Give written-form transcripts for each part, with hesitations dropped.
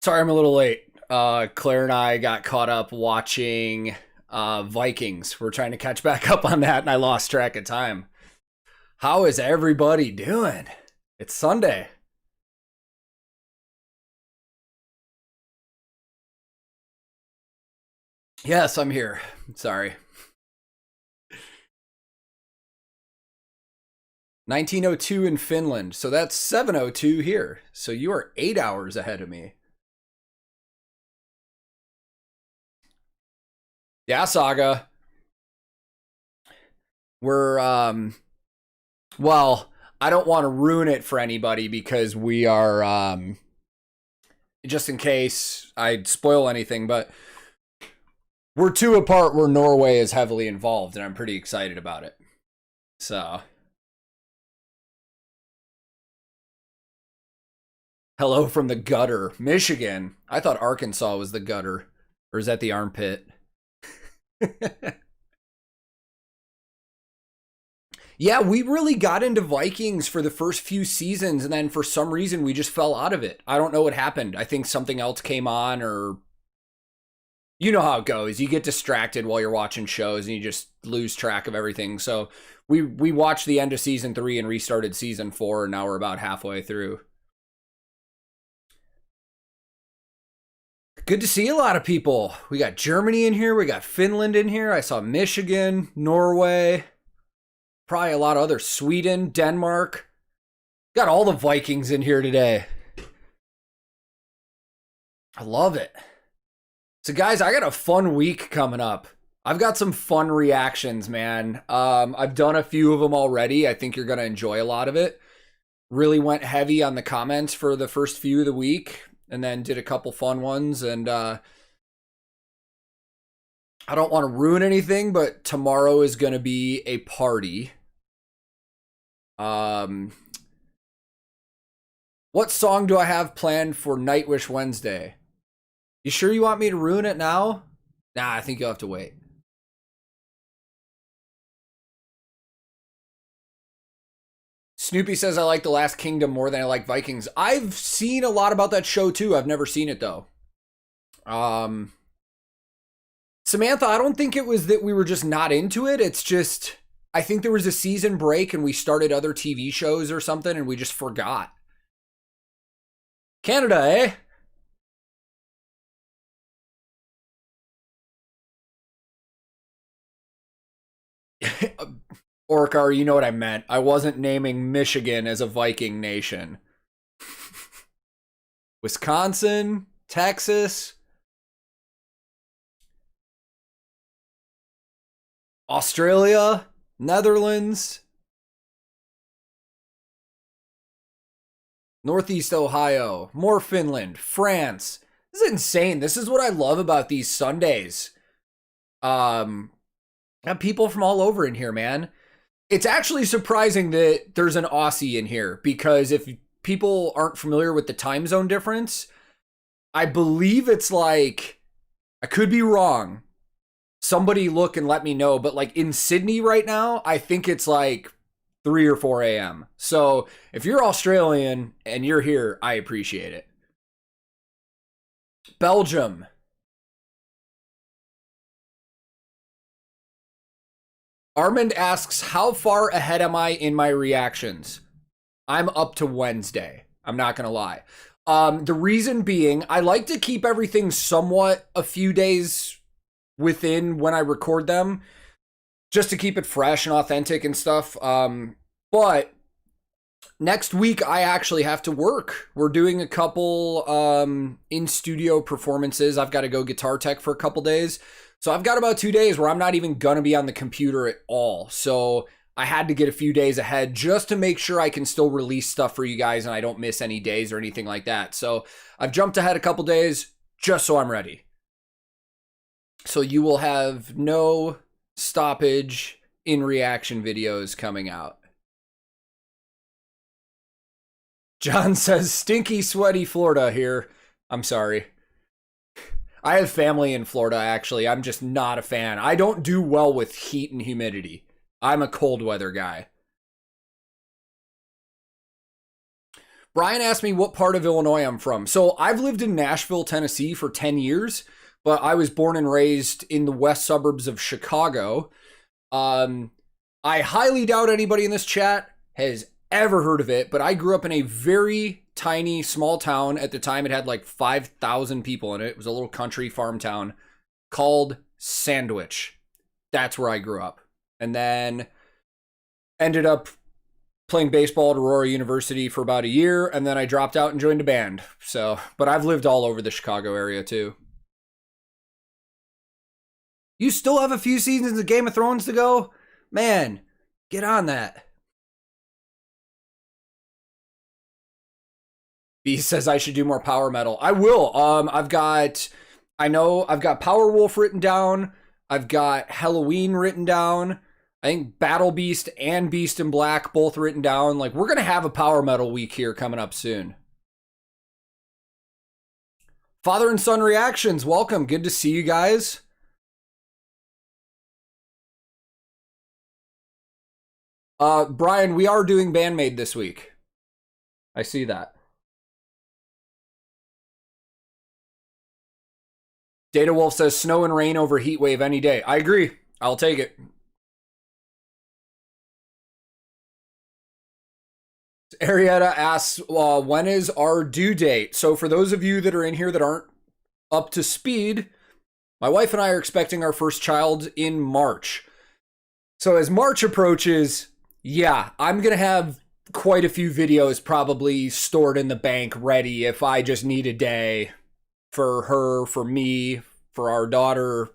Sorry, I'm a little late. Claire and I got caught up watching Vikings. We're trying to catch back up on that, and I lost track of time. How is everybody doing? It's Sunday. Yes, I'm here. Sorry. 1902 in Finland, so that's 7:02 here. So you are 8 hours ahead of me. Yeah, Saga. We're well, I don't want to ruin it for anybody because we are just in case I spoil anything, but we're two apart where Norway is heavily involved, and I'm pretty excited about it. So, hello from the gutter, Michigan. I thought Arkansas was the gutter, or is that the armpit? Yeah, we really got into Vikings for the first few seasons, and then for some reason we just fell out of it. I don't know what happened. I think something else came on, or you know how it goes. You get distracted while you're watching shows, and you just lose track of everything. So we watched the end of season 3 and restarted season 4, and now we're about halfway through. Good to see a lot of people. We got Germany in here. We got Finland in here. I saw Michigan, Norway, probably a lot of others. Sweden, Denmark. Got all the Vikings in here today. I love it. So guys, I got a fun week coming up. I've got some fun reactions, man. I've done a few of them already. I think you're going to enjoy a lot of it. Really went heavy on the comments for the first few of the week, and then did a couple fun ones. And I don't want to ruin anything, but tomorrow is going to be a party. What song do I have planned for Nightwish Wednesday? You sure you want me to ruin it now? Nah, I think you'll have to wait. Snoopy says I like The Last Kingdom more than I like Vikings. I've seen a lot about that show too. I've never seen it though. Samantha, I don't think it was that we were just not into it. It's just I think there was a season break and we started other TV shows or something and we just forgot. Canada, eh? Orcar, you know what I meant. I wasn't naming Michigan as a Viking nation. Wisconsin, Texas, Australia, Netherlands, Northeast Ohio, more Finland, France. This is insane. This is what I love about these Sundays. Got people from all over in here, man. It's actually surprising that there's an Aussie in here because if people aren't familiar with the time zone difference, I believe it's like, I could be wrong. Somebody look and let me know, but like in Sydney right now, I think it's like 3 or 4 a.m. So if you're Australian and you're here, I appreciate it. Belgium. Armand asks, how far ahead am I in my reactions? I'm up to Wednesday. I'm not going to lie. The reason being, I like to keep everything somewhat a few days within when I record them, just to keep it fresh and authentic and stuff. But next week, I actually have to work. We're doing a couple in-studio performances. I've got to go guitar tech for a couple days. So I've got about 2 days where I'm not even going to be on the computer at all. So I had to get a few days ahead just to make sure I can still release stuff for you guys and I don't miss any days or anything like that. So I've jumped ahead a couple days just so I'm ready. So you will have no stoppage in reaction videos coming out. John says, stinky, sweaty Florida here. I'm sorry. I have family in Florida, actually. I'm just not a fan. I don't do well with heat and humidity. I'm a cold weather guy. Brian asked me what part of Illinois I'm from. So I've lived in Nashville, Tennessee for 10 years, but I was born and raised in the west suburbs of Chicago. I highly doubt anybody in this chat has ever heard of it, but I grew up in a very tiny, small town. At the time, it had like 5,000 people in it. It was a little country farm town called Sandwich. That's where I grew up. And then ended up playing baseball at Aurora University for about a year, and then I dropped out and joined a band. So, but I've lived all over the Chicago area too. You still have a few seasons of Game of Thrones to go? Man, get on that. B says I should do more power metal. I will. I've got Power Wolf written down. I've got Halloween written down. I think Battle Beast and Beast in Black both written down. Like, we're going to have a power metal week here coming up soon. Father and son reactions. Welcome. Good to see you guys. Brian, we are doing Bandmade this week. I see that. Data Wolf says snow and rain over heat wave any day. I agree. I'll take it. Arietta asks, when is our due date? So for those of you that are in here that aren't up to speed, my wife and I are expecting our first child in March. So as March approaches, yeah, I'm going to have quite a few videos probably stored in the bank ready if I just need a day for her, for me, for our daughter.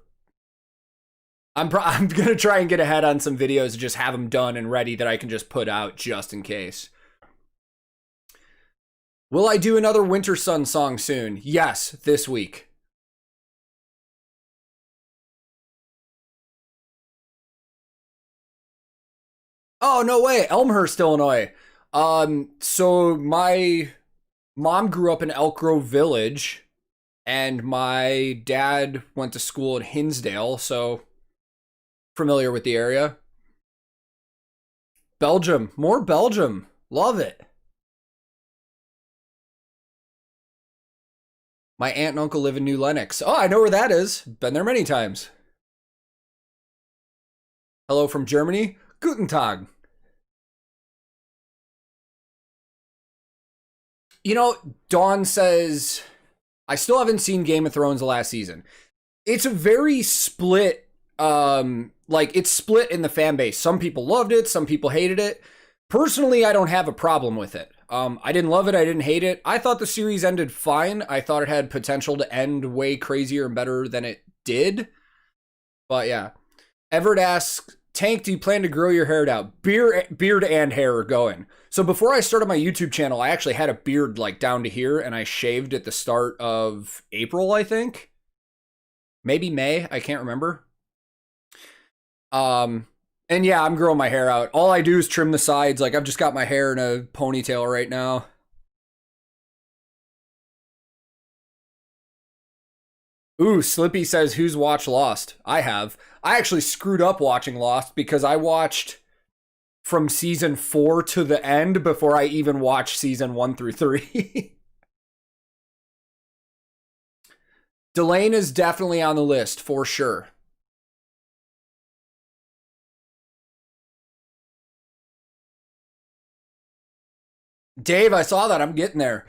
I'm going to try and get ahead on some videos and just have them done and ready that I can just put out just in case. Will I do another Winter Sun song soon? Yes, this week. Oh, no way. Elmhurst, Illinois. So my mom grew up in Elk Grove Village, and my dad went to school in Hinsdale, so familiar with the area. Belgium. More Belgium. Love it. My aunt and uncle live in New Lenox. Oh, I know where that is. Been there many times. Hello from Germany. Guten Tag. You know, Dawn says, I still haven't seen Game of Thrones the last season. It's a very split, it's split in the fan base. Some people loved it, some people hated it. Personally, I don't have a problem with it. I didn't love it, I didn't hate it. I thought the series ended fine. I thought it had potential to end way crazier and better than it did. But yeah. Everett asks, Tank, do you plan to grow your hair out? Beard and hair are going. So before I started my YouTube channel, I actually had a beard like down to here, and I shaved at the start of April, I think. Maybe May, I can't remember. And yeah, I'm growing my hair out. All I do is trim the sides. Like, I've just got my hair in a ponytail right now. Ooh, Slippy says, who's watched Lost? I have. I actually screwed up watching Lost because I watched from season 4 to the end before I even watched season 1 through 3. Delane is definitely on the list, for sure. Dave, I saw that. I'm getting there.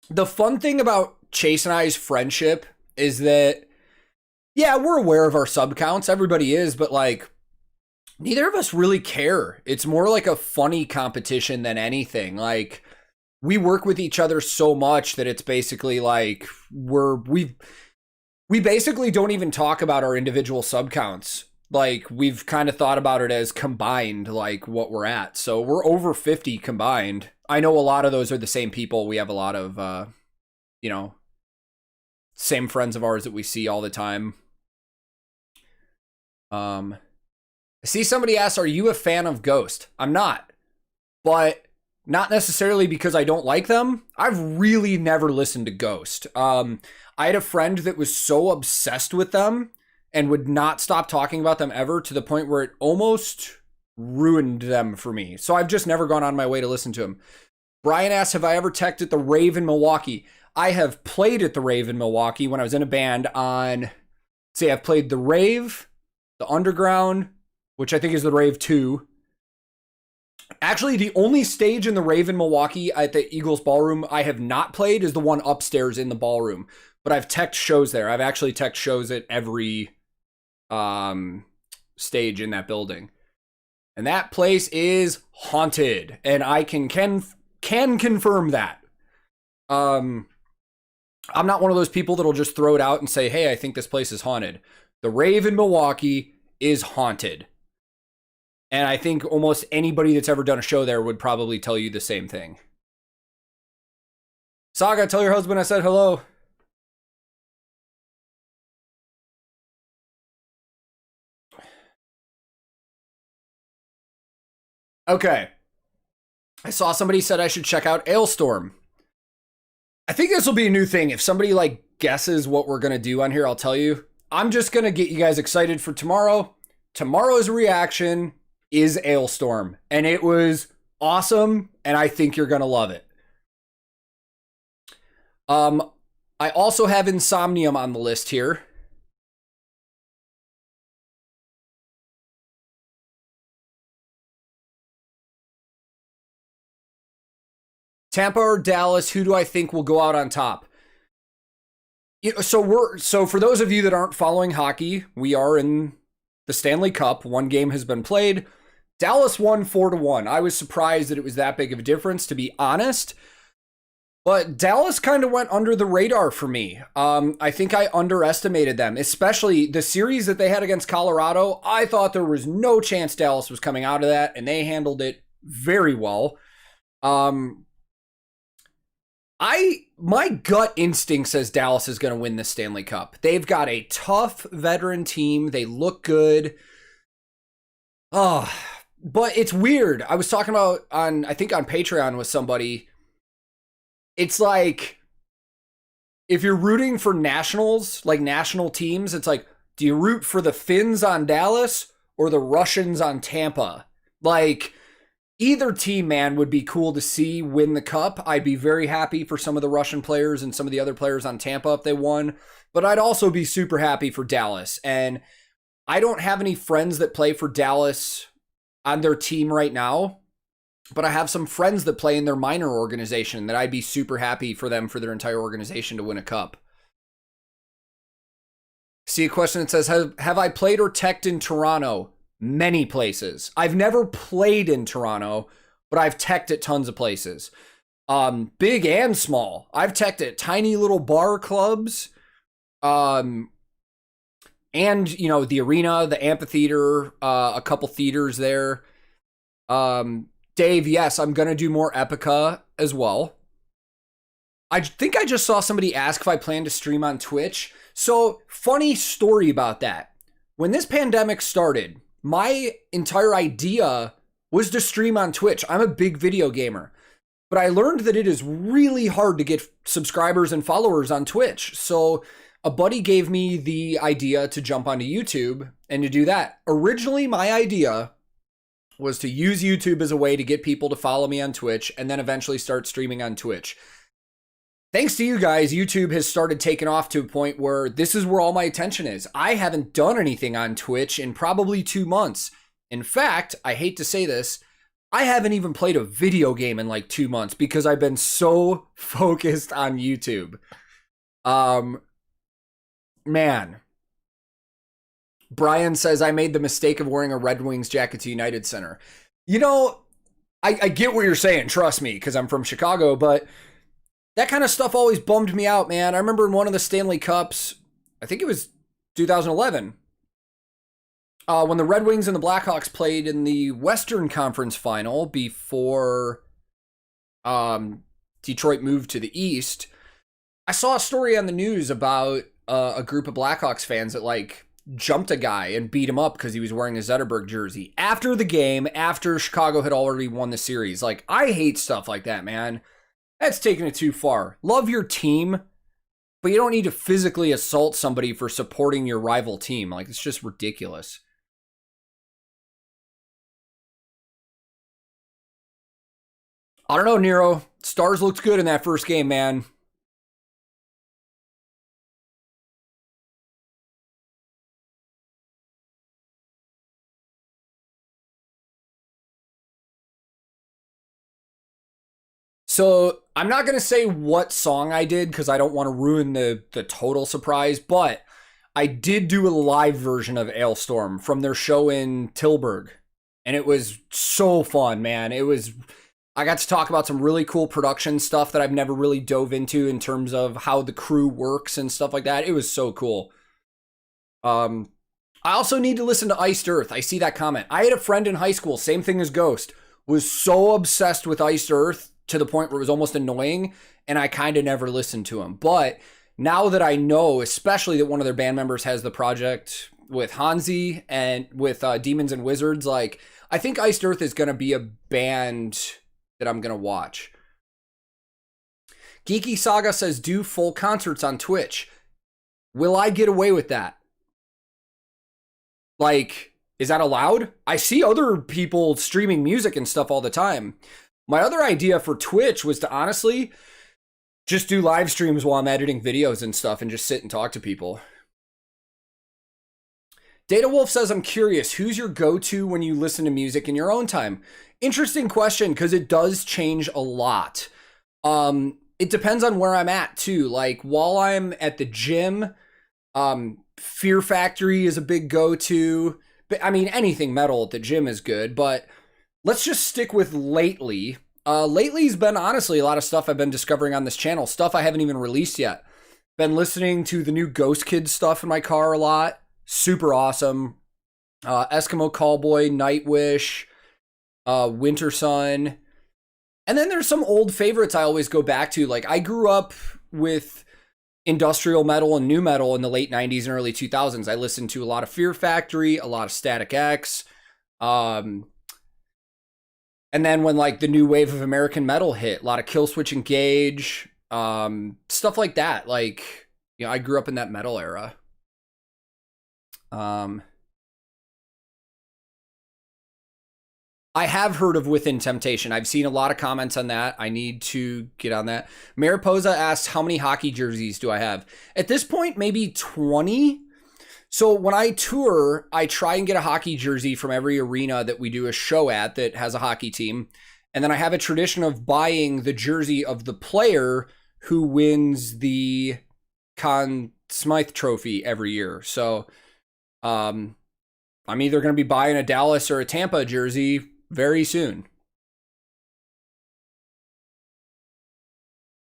The fun thing about Chase and I's friendship is that, yeah, we're aware of our sub counts. Everybody is, but like, neither of us really care. It's more like a funny competition than anything. Like, we work with each other so much that it's basically like we basically don't even talk about our individual sub counts. Like, we've kind of thought about it as combined, like what we're at. So we're over 50 combined. I know a lot of those are the same people. We have a lot of, same friends of ours that we see all the time. I see somebody ask, are you a fan of Ghost? I'm not, but not necessarily because I don't like them. I've really never listened to Ghost. I had a friend that was so obsessed with them and would not stop talking about them ever, to the point where it almost ruined them for me. So I've just never gone on my way to listen to them. Brian asks, have I ever teched at the Rave in Milwaukee? I have played at the Rave in Milwaukee when I was in a band on, say, I've played the Rave, the Underground, which I think is the Rave 2. Actually, the only stage in the Rave in Milwaukee at the Eagles Ballroom I have not played is the one upstairs in the ballroom. But I've teched shows there. I've actually teched shows at every stage in that building. And that place is haunted. And I can confirm that. I'm not one of those people that'll just throw it out and say, hey, I think this place is haunted. The Rave in Milwaukee is haunted. And I think almost anybody that's ever done a show there would probably tell you the same thing. Saga, tell your husband I said hello. Okay. I saw somebody said I should check out Ailstorm. I think this will be a new thing. If somebody like guesses what we're going to do on here, I'll tell you. I'm just going to get you guys excited for tomorrow. Tomorrow's reaction is Ailstorm, and it was awesome, and I think you're going to love it. I also have Insomnium on the list here. Tampa or Dallas, who do I think will go out on top? So for those of you that aren't following hockey, we are in the Stanley Cup. One game has been played. Dallas won 4-1. I was surprised that it was that big of a difference, to be honest. But Dallas kind of went under the radar for me. I think I underestimated them, especially the series that they had against Colorado. I thought there was no chance Dallas was coming out of that, and they handled it very well. My gut instinct says Dallas is going to win the Stanley Cup. They've got a tough veteran team. They look good. But it's weird. I was talking about I think on Patreon with somebody. It's like, if you're rooting for nationals, like national teams, it's like, do you root for the Finns on Dallas or the Russians on Tampa? Like, either team, man, would be cool to see win the cup. I'd be very happy for some of the Russian players and some of the other players on Tampa if they won. But I'd also be super happy for Dallas. And I don't have any friends that play for Dallas on their team right now. But I have some friends that play in their minor organization that I'd be super happy for them, for their entire organization to win a cup. See a question that says, have I played or teched in Toronto? Many places. I've never played in Toronto, but I've teched at tons of places. Big and small. I've teched at tiny little bar clubs. And, the arena, the amphitheater, a couple theaters there. Dave, yes, I'm going to do more Epica as well. I think I just saw somebody ask if I plan to stream on Twitch. So, funny story about that. When this pandemic started, my entire idea was to stream on Twitch. I'm a big video gamer. But I learned that it is really hard to get subscribers and followers on Twitch. So, a buddy gave me the idea to jump onto YouTube and to do that. Originally, my idea was to use YouTube as a way to get people to follow me on Twitch and then eventually start streaming on Twitch. Thanks to you guys, YouTube has started taking off to a point where this is where all my attention is. I haven't done anything on Twitch in probably 2 months. In fact, I hate to say this, I haven't even played a video game in like 2 months because I've been so focused on YouTube. Man. Brian says, I made the mistake of wearing a Red Wings jacket to United Center. I get what you're saying, trust me, because I'm from Chicago, but that kind of stuff always bummed me out, man. I remember in one of the Stanley Cups, I think it was 2011, when the Red Wings and the Blackhawks played in the Western Conference Final before Detroit moved to the East. I saw a story on the news about a group of Blackhawks fans that jumped a guy and beat him up because he was wearing a Zetterberg jersey after the game, after Chicago had already won the series. I hate stuff like that, man. That's taking it too far. Love your team, but you don't need to physically assault somebody for supporting your rival team. It's just ridiculous. I don't know, Nero. Stars looked good in that first game, man. So I'm not gonna say what song I did because I don't want to ruin the total surprise, but I did do a live version of Ailstorm from their show in Tilburg, and it was so fun, man. I got to talk about some really cool production stuff that I've never really dove into in terms of how the crew works and stuff like that. It was so cool. I also need to listen to Iced Earth. I see that comment. I had a friend in high school, same thing as Ghost, was so obsessed with Iced Earth to the point where it was almost annoying, and I kind of never listened to him. But now that I know, especially that one of their band members has the project with Hansi and with Demons and Wizards, like, I think Iced Earth is going to be a band that I'm going to watch. Geeky Saga says, do full concerts on Twitch. Will I get away with that? Like, is that allowed? I see other people streaming music and stuff all the time. My other idea for Twitch was to honestly just do live streams while I'm editing videos and stuff and just sit and talk to people. Data Wolf says, I'm curious, who's your go-to when you listen to music in your own time? Interesting question, because it does change a lot. It depends on where I'm at, too. Like, while I'm at the gym, Fear Factory is a big go-to. But I mean, anything metal at the gym is good, but let's just stick with lately. Lately's been, honestly, a lot of stuff I've been discovering on this channel, stuff I haven't even released yet. Been listening to the new Ghost Kids stuff in my car a lot. Super awesome. Eskimo Callboy, Nightwish, Winter Sun. And then there's some old favorites I always go back to. Like, I grew up with industrial metal and new metal in the late 90s and early 2000s. I listened to a lot of Fear Factory, a lot of Static X. And then when, like, the new wave of American metal hit, a lot of Killswitch Engage, stuff like that. Like, you know, I grew up in that metal era. I have heard of Within Temptation. I've seen a lot of comments on that. I need to get on that. Mariposa asks, how many hockey jerseys do I have? At this point, maybe 20. So when I tour, I try and get a hockey jersey from every arena that we do a show at that has a hockey team. And then I have a tradition of buying the jersey of the player who wins the Conn Smythe Trophy every year. So I'm either going to be buying a Dallas or a Tampa jersey very soon.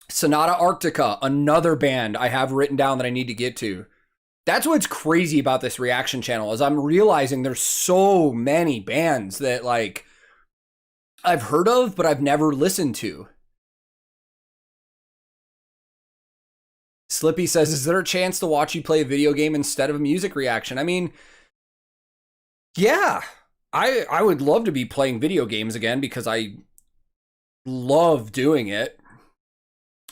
Sonata Arctica, another band I have written down that I need to get to. That's what's crazy about this reaction channel is I'm realizing there's so many bands that, like, I've heard of, but I've never listened to. Slippy says, is there a chance to watch you play a video game instead of a music reaction? I mean, yeah, I would love to be playing video games again because I love doing it.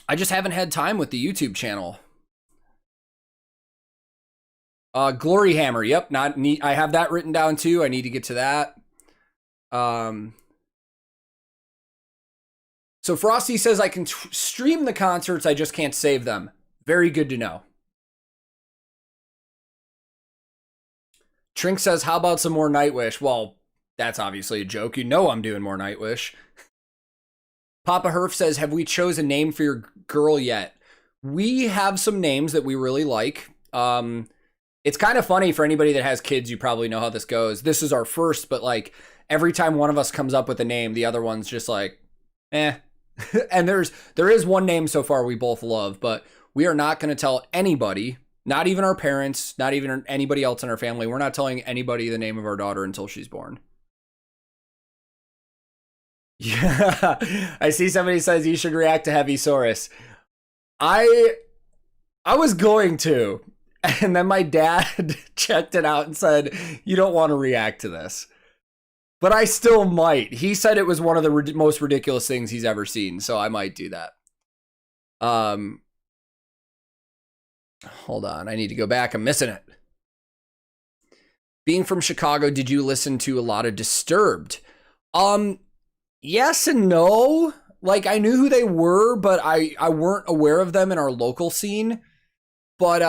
I just haven't had time with the YouTube channel. Glory Hammer, yep, not neat. I have that written down too. I need to get to that. So Frosty says I can stream the concerts, I just can't save them. Very good to know. Trink says, how about some more Nightwish? Well, that's obviously a joke. You know I'm doing more Nightwish. Papa Herf says, have we chose a name for your girl yet? We have some names that we really like. It's kind of funny for anybody that has kids. You probably know how this goes. This is our first, but like every time one of us comes up with a name, the other one's just like, eh. And there is one name so far we both love, but we are not going to tell anybody, not even our parents, not even anybody else in our family. We're not telling anybody the name of our daughter until she's born. Yeah, I see somebody says you should react to Heavy Saurus. I was going to, and then my dad checked it out and said, you don't want to react to this. But I still might. He said it was one of the most ridiculous things he's ever seen, so I might do that. Hold on, I need to go back. I'm missing it. Being from Chicago, did you listen to a lot of Disturbed? Yes and no. Like, I knew who they were, but I weren't aware of them in our local scene. But,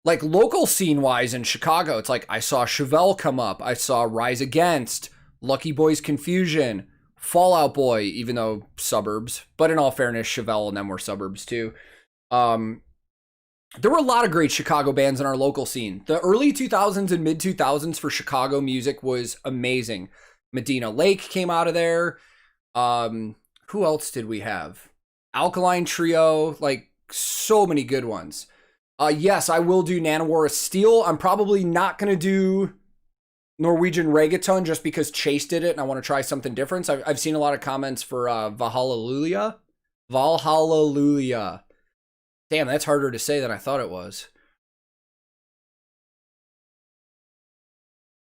like, local scene-wise in Chicago, it's like I saw Chevelle come up. I saw Rise Against, Lucky Boys Confusion, Fallout Boy, even though suburbs. But in all fairness, Chevelle and them were suburbs, too. There were a lot of great Chicago bands in our local scene. The early 2000s and mid 2000s for Chicago music was amazing. Medina Lake came out of there. Who else did we have? Alkaline Trio, like so many good ones. Yes, I will do Nanowar of Steel. I'm probably not going to do Norwegian Reggaeton just because Chase did it and I want to try something different. So I've seen a lot of comments for Valhalla. Damn, that's harder to say than I thought it was.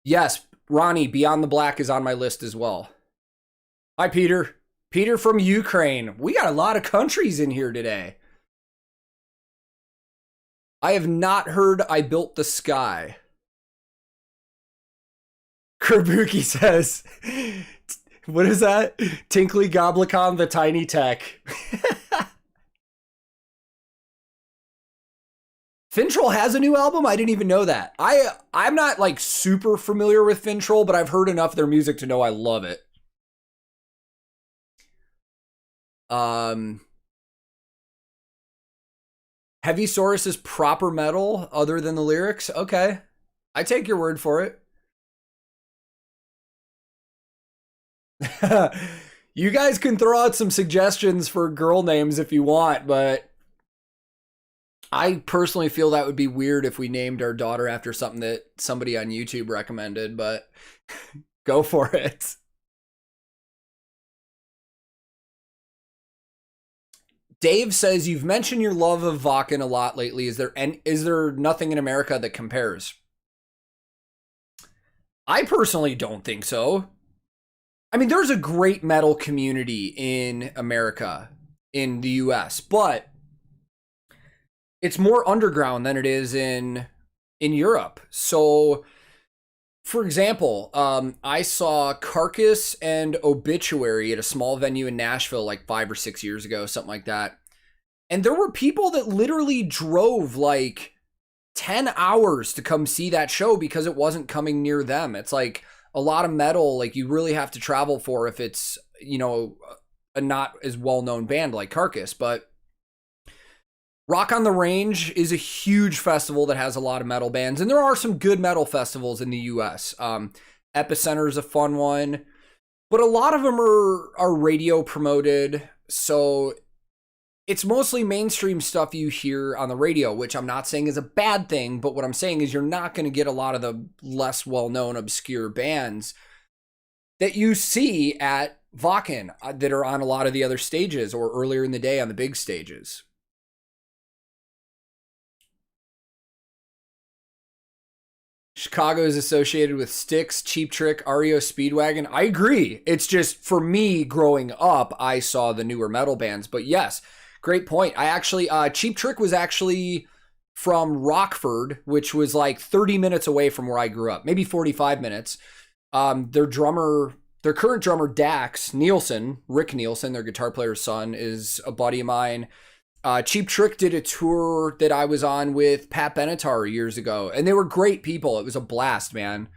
Yes, Ronnie, Beyond the Black is on my list as well. Hi, Peter. Peter from Ukraine. We got a lot of countries in here today. I have not heard I Built the Sky. Kerbuki says, what is that? Tinkly Goblicon, the Tiny Tech. Fintroll has a new album? I didn't even know that. I'm not like super familiar with Fintroll, but I've heard enough of their music to know I love it. Heavy Saurus is proper metal other than the lyrics? Okay. I take your word for it. You guys can throw out some suggestions for girl names if you want, but I personally feel that would be weird if we named our daughter after something that somebody on YouTube recommended, but go for it. Dave says, you've mentioned your love of Wacken a lot lately. Is there nothing in America that compares? I personally don't think so. I mean, there's a great metal community in America, in the US, but it's more underground than it is in Europe. So, for example, I saw Carcass and Obituary at a small venue in Nashville like 5 or 6 years ago, something like that. And there were people that literally drove like 10 hours to come see that show because it wasn't coming near them. It's like a lot of metal, like you really have to travel for if it's, you know, a not as well-known band like Carcass. But Rock on the Range is a huge festival that has a lot of metal bands, and there are some good metal festivals in the US. Epicenter is a fun one, but a lot of them are radio promoted, so it's mostly mainstream stuff you hear on the radio, which I'm not saying is a bad thing, but what I'm saying is you're not going to get a lot of the less well-known, obscure bands that you see at Wacken that are on a lot of the other stages or earlier in the day on the big stages. Chicago is associated with Styx, Cheap Trick, REO Speedwagon. I agree. It's just, for me, growing up, I saw the newer metal bands. But yes, great point. I actually, Cheap Trick was actually from Rockford, which was like 30 minutes away from where I grew up. Maybe 45 minutes. Their current drummer, Dax Nielsen, Rick Nielsen, their guitar player's son, is a buddy of mine. Cheap Trick did a tour that I was on with Pat Benatar years ago, and they were great people. It was a blast, man.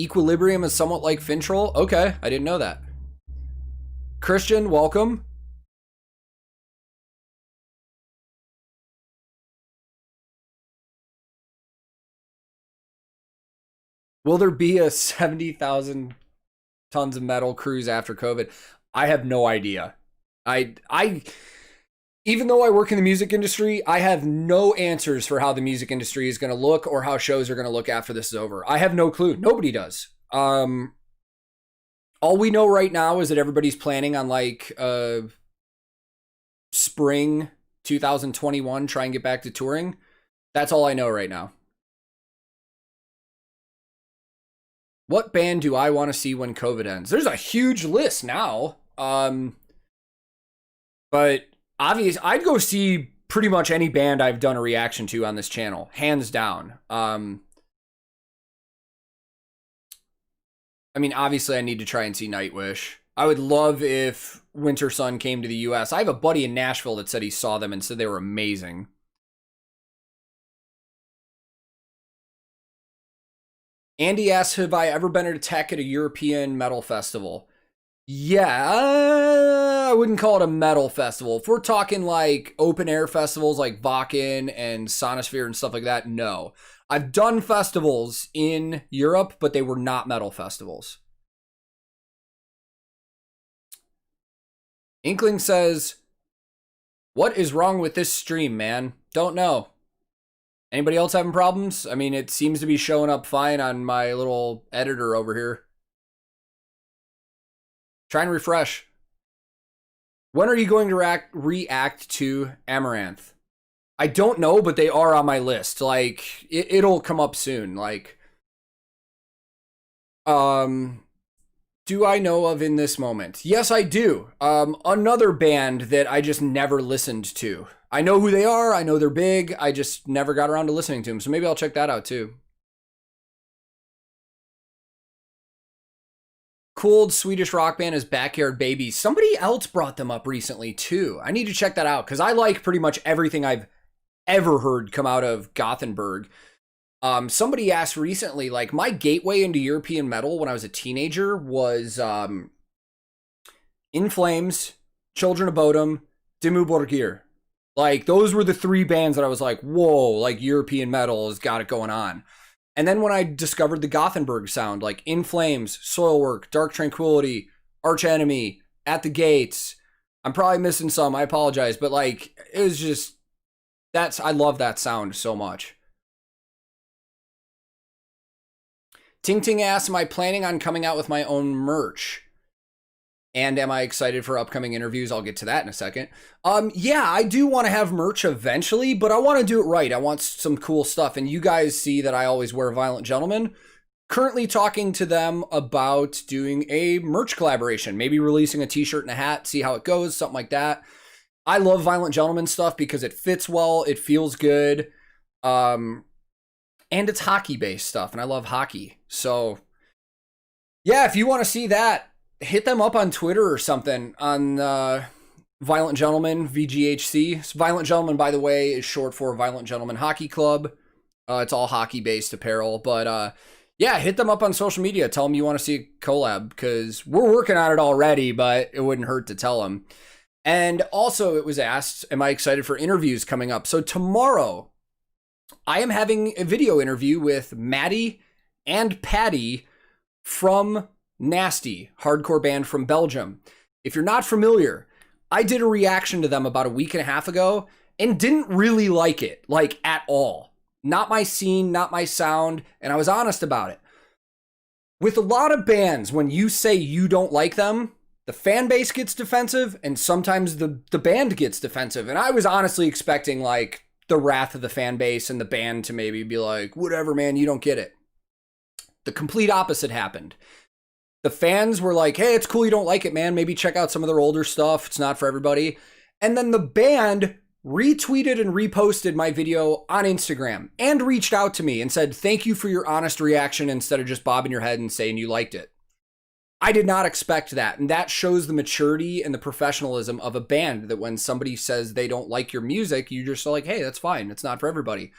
Equilibrium is somewhat like Fintroll. Okay, I didn't know that. Christian, welcome. Will there be a 70,000 tons of metal cruise after COVID? I have no idea. I even though I work in the music industry, I have no answers for how the music industry is going to look or how shows are going to look after this is over. I have no clue. Nobody does. All we know right now is that everybody's planning on like spring 2021, try and get back to touring. That's all I know right now. What band do I want to see when COVID ends? There's a huge list now. But obvious, I'd go see pretty much any band I've done a reaction to on this channel, hands down. I mean, obviously I need to try and see Nightwish. I would love if Winter Sun came to the US. I have a buddy in Nashville that said he saw them and said they were amazing. Andy asks, have I ever been at a tech at a European metal festival? Yeah, I wouldn't call it a metal festival. If we're talking like open air festivals like Wacken and Sonosphere and stuff like that, no. I've done festivals in Europe, but they were not metal festivals. Inkling says, what is wrong with this stream, man? Don't know. Anybody else having problems? I mean, it seems to be showing up fine on my little editor over here. Try and refresh. When are you going to react to Amaranth? I don't know, but they are on my list. Like, it'll come up soon. Like, do I know of in this moment? Yes, I do. Another band that I just never listened to. I know who they are. I know they're big. I just never got around to listening to them. So maybe I'll check that out too. Cool Swedish rock band is Backyard Babies. Somebody else brought them up recently too. I need to check that out because I like pretty much everything I've ever heard come out of Gothenburg. Somebody asked recently, like, my gateway into European metal when I was a teenager was In Flames, Children of Bodom, Dimmu Borgir. Like, those were the three bands that I was like, whoa, like, European metal has got it going on. And then when I discovered the Gothenburg sound, like In Flames, Soilwork, Dark Tranquility, Arch Enemy, At the Gates, I'm probably missing some, I apologize, but like, it was just, I love that sound so much. Ting Ting asks, am I planning on coming out with my own merch? And am I excited for upcoming interviews? I'll get to that in a second. Yeah, I do want to have merch eventually, but I want to do it right. I want some cool stuff. And you guys see that I always wear Violent Gentlemen. Currently talking to them about doing a merch collaboration, maybe releasing a t-shirt and a hat, see how it goes, something like that. I love Violent Gentlemen stuff because it fits well, it feels good, and it's hockey-based stuff, and I love hockey. So, yeah, if you want to see that, hit them up on Twitter or something on Violent Gentlemen, VGHC. So Violent Gentlemen, by the way, is short for Violent Gentlemen Hockey Club. It's all hockey-based apparel, but yeah, hit them up on social media. Tell them you want to see a collab because we're working on it already, but it wouldn't hurt to tell them. And also, it was asked, am I excited for interviews coming up? So tomorrow, I am having a video interview with Maddie and Patty from Nasty, hardcore band from Belgium. If you're not familiar, I did a reaction to them about a week and a half ago and didn't really like it, like at all. Not my scene, not my sound, and I was honest about it. With a lot of bands, when you say you don't like them, the fan base gets defensive, and sometimes the band gets defensive. And I was honestly expecting, like, the wrath of the fan base and the band to maybe be like, whatever, man, you don't get it. The complete opposite happened. The fans were like, hey, it's cool you don't like it, man. Maybe check out some of their older stuff. It's not for everybody. And then the band retweeted and reposted my video on Instagram and reached out to me and said, thank you for your honest reaction instead of just bobbing your head and saying you liked it. I did not expect that, and that shows the maturity and the professionalism of a band, that when somebody says they don't like your music, you just are like, hey, that's fine. It's not for everybody.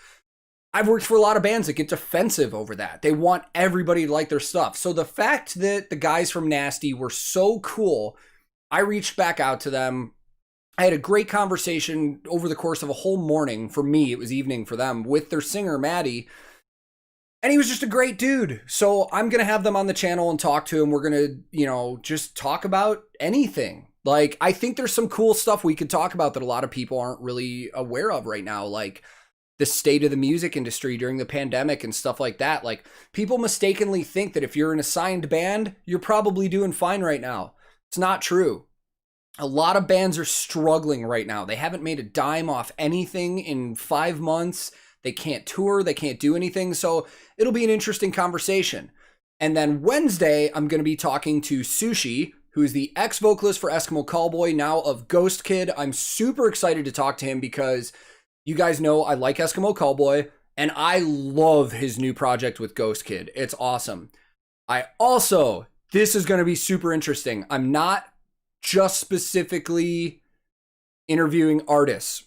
I've worked for a lot of bands that get defensive over that. They want everybody to like their stuff. So the fact that the guys from Nasty were so cool, I reached back out to them. I had a great conversation over the course of a whole morning. For me, it was evening for them, with their singer, Maddie. And he was just a great dude. So I'm going to have them on the channel and talk to him. We're going to, just talk about anything. Like, I think there's some cool stuff we could talk about that a lot of people aren't really aware of right now. Like the state of the music industry during the pandemic and stuff like that. Like, people mistakenly think that if you're in a signed band, you're probably doing fine right now. It's not true. A lot of bands are struggling right now. They haven't made a dime off anything in 5 months. They can't tour. They can't do anything. So it'll be an interesting conversation. And then Wednesday, I'm going to be talking to Sushi, who is the ex-vocalist for Eskimo Callboy, now of Ghost Kid. I'm super excited to talk to him because you guys know I like Eskimo Callboy, and I love his new project with Ghost Kid. It's awesome. I also this is going to be super interesting. I'm not just specifically interviewing artists.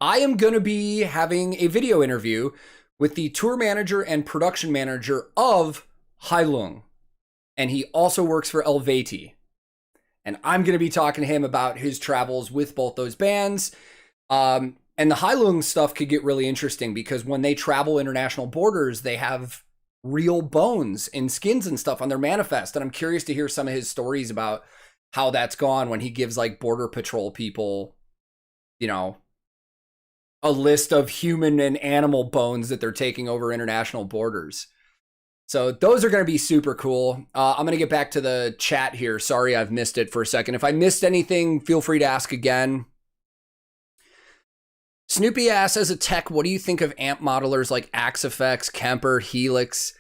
I am going to be having a video interview with the tour manager and production manager of Heilung. And he also works for Elvati. And I'm going to be talking to him about his travels with both those bands. And the Heilung stuff could get really interesting because when they travel international borders, they have real bones and skins and stuff on their manifest. And I'm curious to hear some of his stories about how that's gone when he gives like border patrol people, you know, a list of human and animal bones that they're taking over international borders. So those are going to be super cool. I'm going to get back to the chat here. Sorry, I've missed it for a second. If I missed anything, feel free to ask again. Snoopy asks, as a tech, what do you think of amp modelers like Axe-Fx, Kemper, Helix?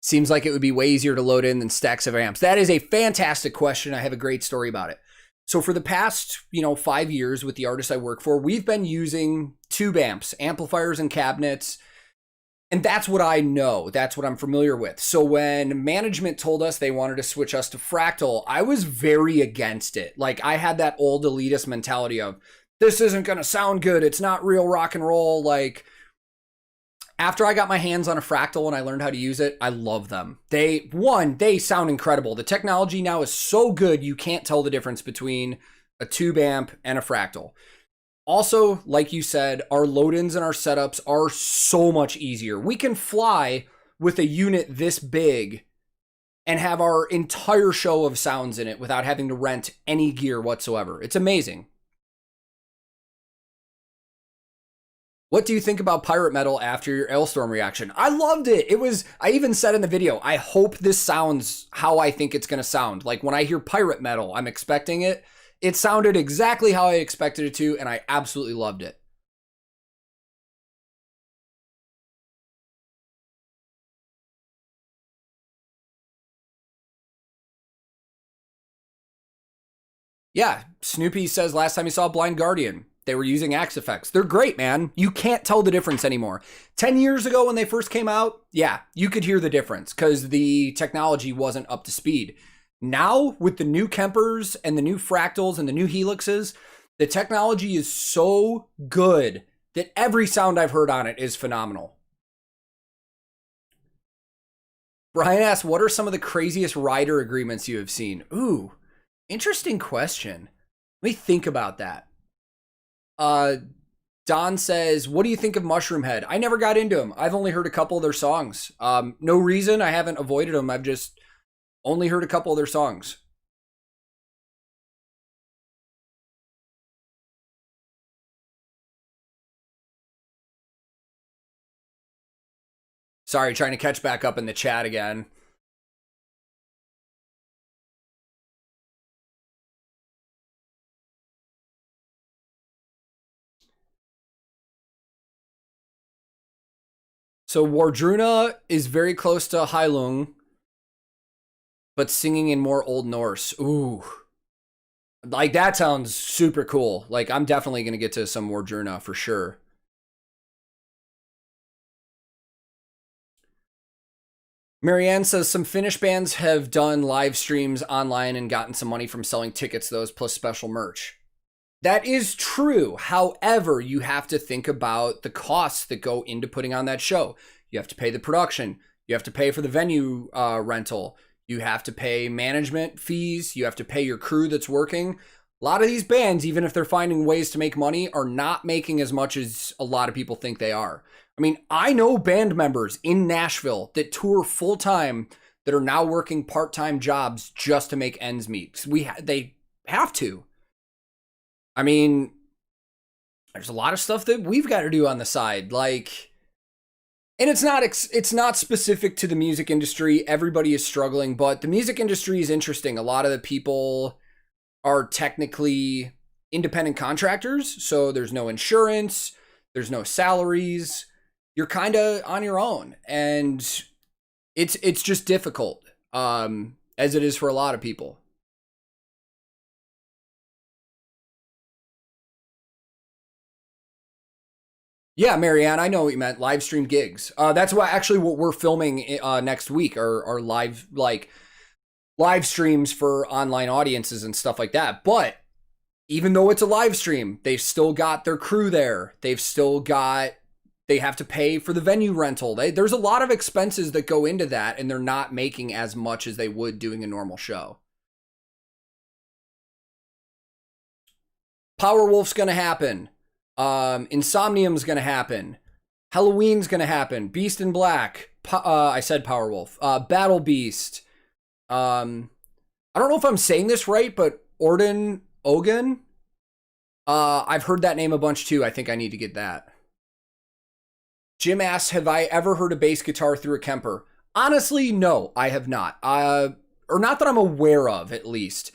Seems like it would be way easier to load in than stacks of amps. That is a fantastic question. I have a great story about it. So for the past, 5 years with the artists I work for, we've been using tube amps, amplifiers and cabinets. And that's what I know. That's what I'm familiar with. So when management told us they wanted to switch us to Fractal, I was very against it. Like I had that old elitist mentality of, this isn't going to sound good. It's not real rock and roll. Like after I got my hands on a Fractal and I learned how to use it, I love them. They sound incredible. The technology now is so good, you can't tell the difference between a tube amp and a Fractal. Also, like you said, our load-ins and our setups are so much easier. We can fly with a unit this big and have our entire show of sounds in it without having to rent any gear whatsoever. It's amazing. What do you think about Pirate Metal after your Ailstorm reaction? I loved it. I even said in the video, I hope this sounds how I think it's going to sound. Like when I hear Pirate Metal, I'm expecting it. It sounded exactly how I expected it to, and I absolutely loved it. Yeah, Snoopy says last time he saw Blind Guardian, they were using Axe-Fx. They're great, man. You can't tell the difference anymore. 10 years ago when they first came out, yeah, you could hear the difference because the technology wasn't up to speed. Now, with the new Kempers and the new Fractals and the new Helixes, the technology is so good that every sound I've heard on it is phenomenal. Brian asks, what are some of the craziest rider agreements you have seen? Ooh, interesting question. Let me think about that. Don says, what do you think of Mushroom Head? I never got into them. I've only heard a couple of their songs. No reason. I haven't avoided them. I've just only heard a couple of their songs. Sorry, trying to catch back up in the chat again. So Wardruna is very close to Heilung, but singing in more Old Norse. Ooh. Like, that sounds super cool. Like, I'm definitely going to get to some Wardruna for sure. Marianne says some Finnish bands have done live streams online and gotten some money from selling tickets to those plus special merch. That is true. However, you have to think about the costs that go into putting on that show. You have to pay the production. You have to pay for the venue rental. You have to pay management fees. You have to pay your crew that's working. A lot of these bands, even if they're finding ways to make money, are not making as much as a lot of people think they are. I mean, I know band members in Nashville that tour full time that are now working part-time jobs just to make ends meet. They have to. I mean, there's a lot of stuff that we've got to do on the side, like, and it's not specific to the music industry. Everybody is struggling, but the music industry is interesting. A lot of the people are technically independent contractors, so there's no insurance, there's no salaries. You're kind of on your own, and it's just difficult, as it is for a lot of people. Yeah, Marianne, I know what you meant. Live stream gigs. That's what we're filming next week. Our live, like, live streams for online audiences and stuff like that. But even though it's a live stream, they've still got their crew there. They have to pay for the venue rental. There's a lot of expenses that go into that, and they're not making as much as they would doing a normal show. Powerwolf's going to happen. Insomnium's going to happen. Halloween's going to happen. Beast in Black. I said Powerwolf. Battle Beast. I don't know if I'm saying this right, but Ogan. I've heard that name a bunch too. I think I need to get that. Jim asks, have I ever heard a bass guitar through a Kemper? Honestly, no, I have not. Or not that I'm aware of, at least.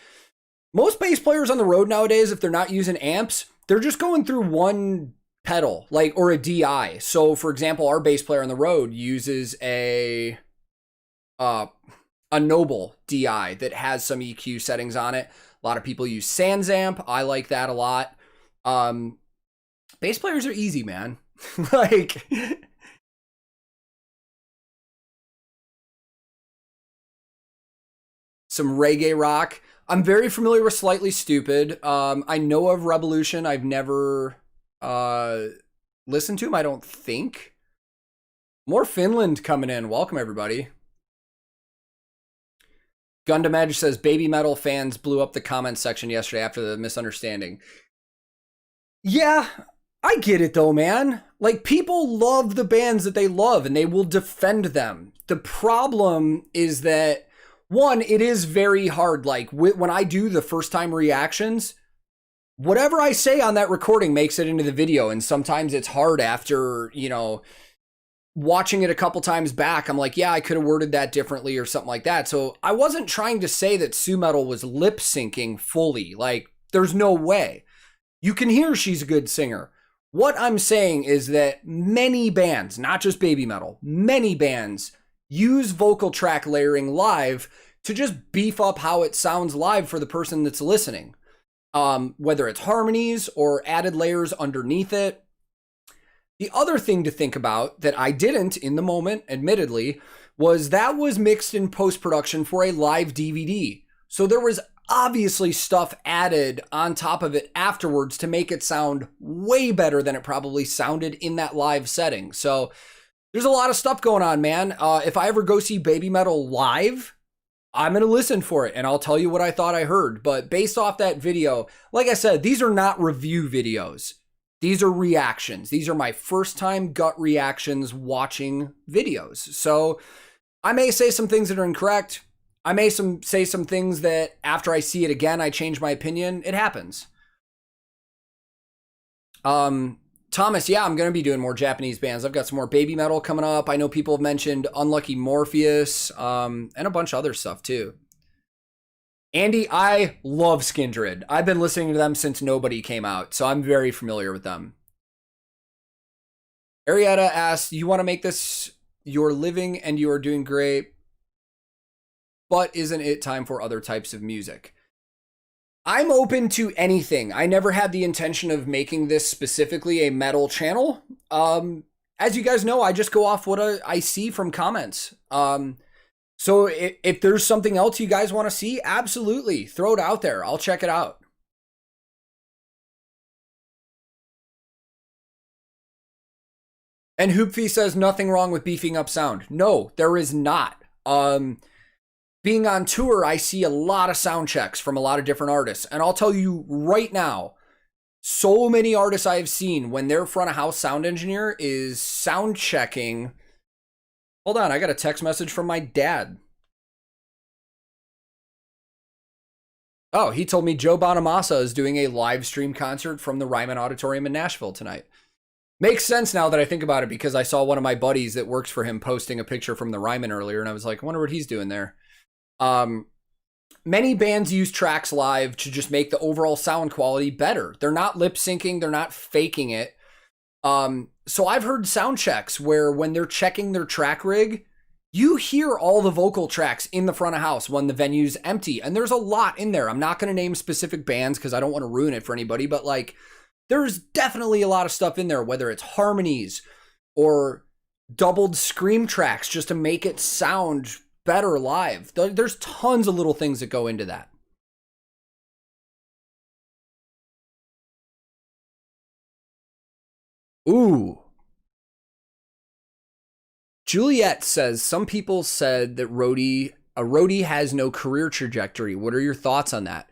Most bass players on the road nowadays, if they're not using amps, they're just going through one pedal, or a DI. So, for example, our bass player on the road uses a Noble DI that has some EQ settings on it. A lot of people use Sans amp. I like that a lot. Bass players are easy, man. Like, some reggae rock. I'm very familiar with Slightly Stupid. I know of Revolution. I've never listened to them, I don't think. More Finland coming in. Welcome, everybody. Gundam Edge says Babymetal fans blew up the comment section yesterday after the misunderstanding. Yeah, I get it though, man. Like, people love the bands that they love and they will defend them. The problem is that, one, it is very hard. Like, when I do the first time reactions, whatever I say on that recording makes it into the video. And sometimes it's hard after, watching it a couple times back. I'm like, yeah, I could have worded that differently or something like that. So I wasn't trying to say that Sue Metal was lip syncing fully. Like, there's no way. You can hear she's a good singer. What I'm saying is that many bands, not just Babymetal, many bands use vocal track layering live to just beef up how it sounds live for the person that's listening. Whether it's harmonies or added layers underneath it. The other thing to think about that I didn't in the moment, admittedly, was that was mixed in post-production for a live DVD. So there was obviously stuff added on top of it afterwards to make it sound way better than it probably sounded in that live setting. So there's a lot of stuff going on, man. If I ever go see Babymetal live, I'm going to listen for it and I'll tell you what I thought I heard. But based off that video, like I said, these are not review videos. These are reactions. These are my first time gut reactions watching videos. So I may say some things that are incorrect. I may say some things that after I see it again, I change my opinion. It happens. Thomas, yeah, I'm going to be doing more Japanese bands. I've got some more Babymetal coming up. I know people have mentioned Unlucky Morpheus, and a bunch of other stuff too. Andy, I love Skindred. I've been listening to them since Nobody came out, so I'm very familiar with them. Arietta asks, you want to make this your living and you are doing great, but isn't it time for other types of music? I'm open to anything. I never had the intention of making this specifically a metal channel. As you guys know, I just go off what I see from comments. So if there's something else you guys want to see, absolutely throw it out there. I'll check it out. And Hoopfee says nothing wrong with beefing up sound. No, there is not. Being on tour, I see a lot of sound checks from a lot of different artists. And I'll tell you right now, so many artists I've seen when their front of house sound engineer is sound checking. Hold on, I got a text message from my dad. Oh, he told me Joe Bonamassa is doing a live stream concert from the Ryman Auditorium in Nashville tonight. Makes sense now that I think about it because I saw one of my buddies that works for him posting a picture from the Ryman earlier, and I was like, I wonder what he's doing there. Many bands use tracks live to just make the overall sound quality better. They're not lip syncing, they're not faking it. So I've heard sound checks where when they're checking their track rig, you hear all the vocal tracks in the front of house when the venue's empty. And there's a lot in there. I'm not going to name specific bands because I don't want to ruin it for anybody, but like there's definitely a lot of stuff in there, whether it's harmonies or doubled scream tracks just to make it sound better live. There's tons of little things that go into that. Ooh. Juliet says, some people said that a roadie has no career trajectory. What are your thoughts on that?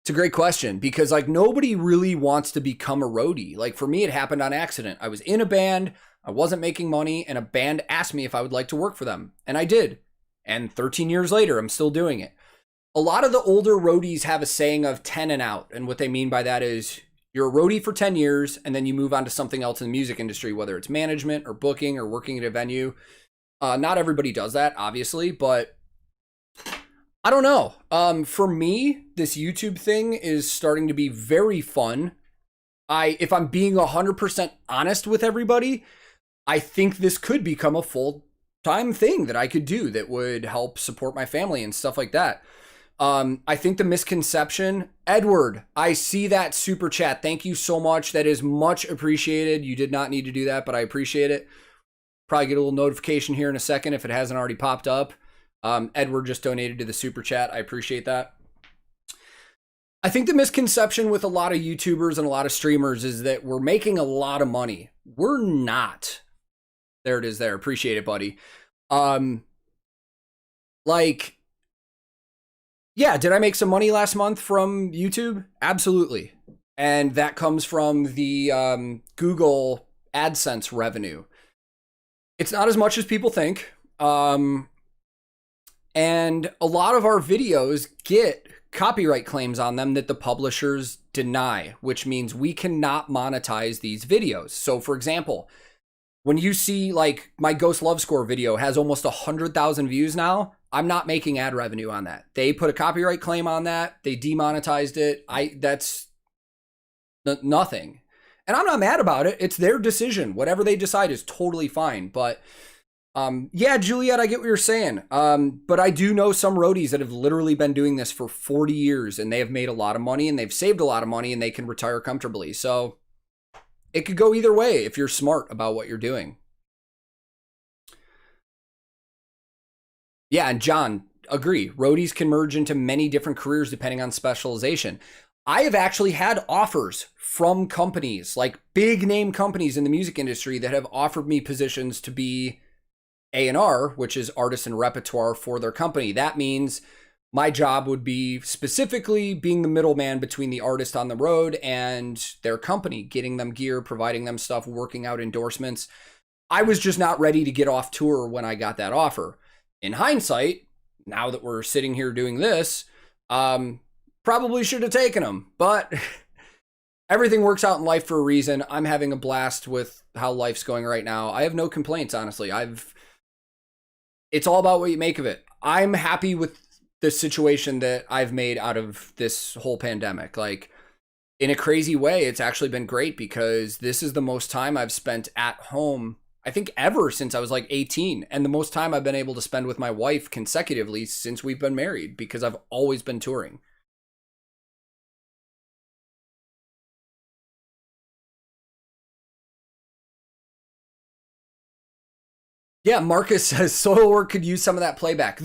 It's a great question because like nobody really wants to become a roadie. Like for me, it happened on accident. I was in a band, I wasn't making money, and a band asked me if I would like to work for them. And I did. And 13 years later, I'm still doing it. A lot of the older roadies have a saying of 10 and out. And what they mean by that is you're a roadie for 10 years and then you move on to something else in the music industry, whether it's management or booking or working at a venue. Not everybody does that, obviously, but I don't know. For me, this YouTube thing is starting to be very fun. If I'm being 100% honest with everybody, I think this could become a full-time thing that I could do that would help support my family and stuff like that. I think the misconception, Edward, I see that super chat. Thank you so much. That is much appreciated. You did not need to do that, but I appreciate it. Probably get a little notification here in a second if it hasn't already popped up. Edward just donated to the super chat. I appreciate that. I think the misconception with a lot of YouTubers and a lot of streamers is that we're making a lot of money. We're not. There it is there. Appreciate it, buddy. Like, yeah, did I make some money last month from YouTube? Absolutely. And that comes from the Google AdSense revenue. It's not as much as people think. And a lot of our videos get copyright claims on them that the publishers deny, which means we cannot monetize these videos. So for example, when you see like my Ghost Love Score video has almost 100,000 views now, I'm not making ad revenue on that. They put a copyright claim on that. They demonetized it. That's nothing. And I'm not mad about it. It's their decision. Whatever they decide is totally fine. But yeah, Juliet, I get what you're saying. But I do know some roadies that have literally been doing this for 40 years and they have made a lot of money and they've saved a lot of money and they can retire comfortably. So it could go either way if you're smart about what you're doing. Yeah, and John, agree. Roadies can merge into many different careers depending on specialization. I have actually had offers from companies, like big name companies in the music industry that have offered me positions to be A&R, which is artist and repertoire for their company. That means my job would be specifically being the middleman between the artist on the road and their company, getting them gear, providing them stuff, working out endorsements. I was just not ready to get off tour when I got that offer. In hindsight, now that we're sitting here doing this, probably should have taken them, but everything works out in life for a reason. I'm having a blast with how life's going right now. I have no complaints, honestly. It's all about what you make of it. I'm happy with the situation that I've made out of this whole pandemic. Like, in a crazy way, it's actually been great because this is the most time I've spent at home, I think, ever since I was like 18. And the most time I've been able to spend with my wife consecutively since we've been married because I've always been touring. Yeah, Marcus says Soilwork could use some of that playback.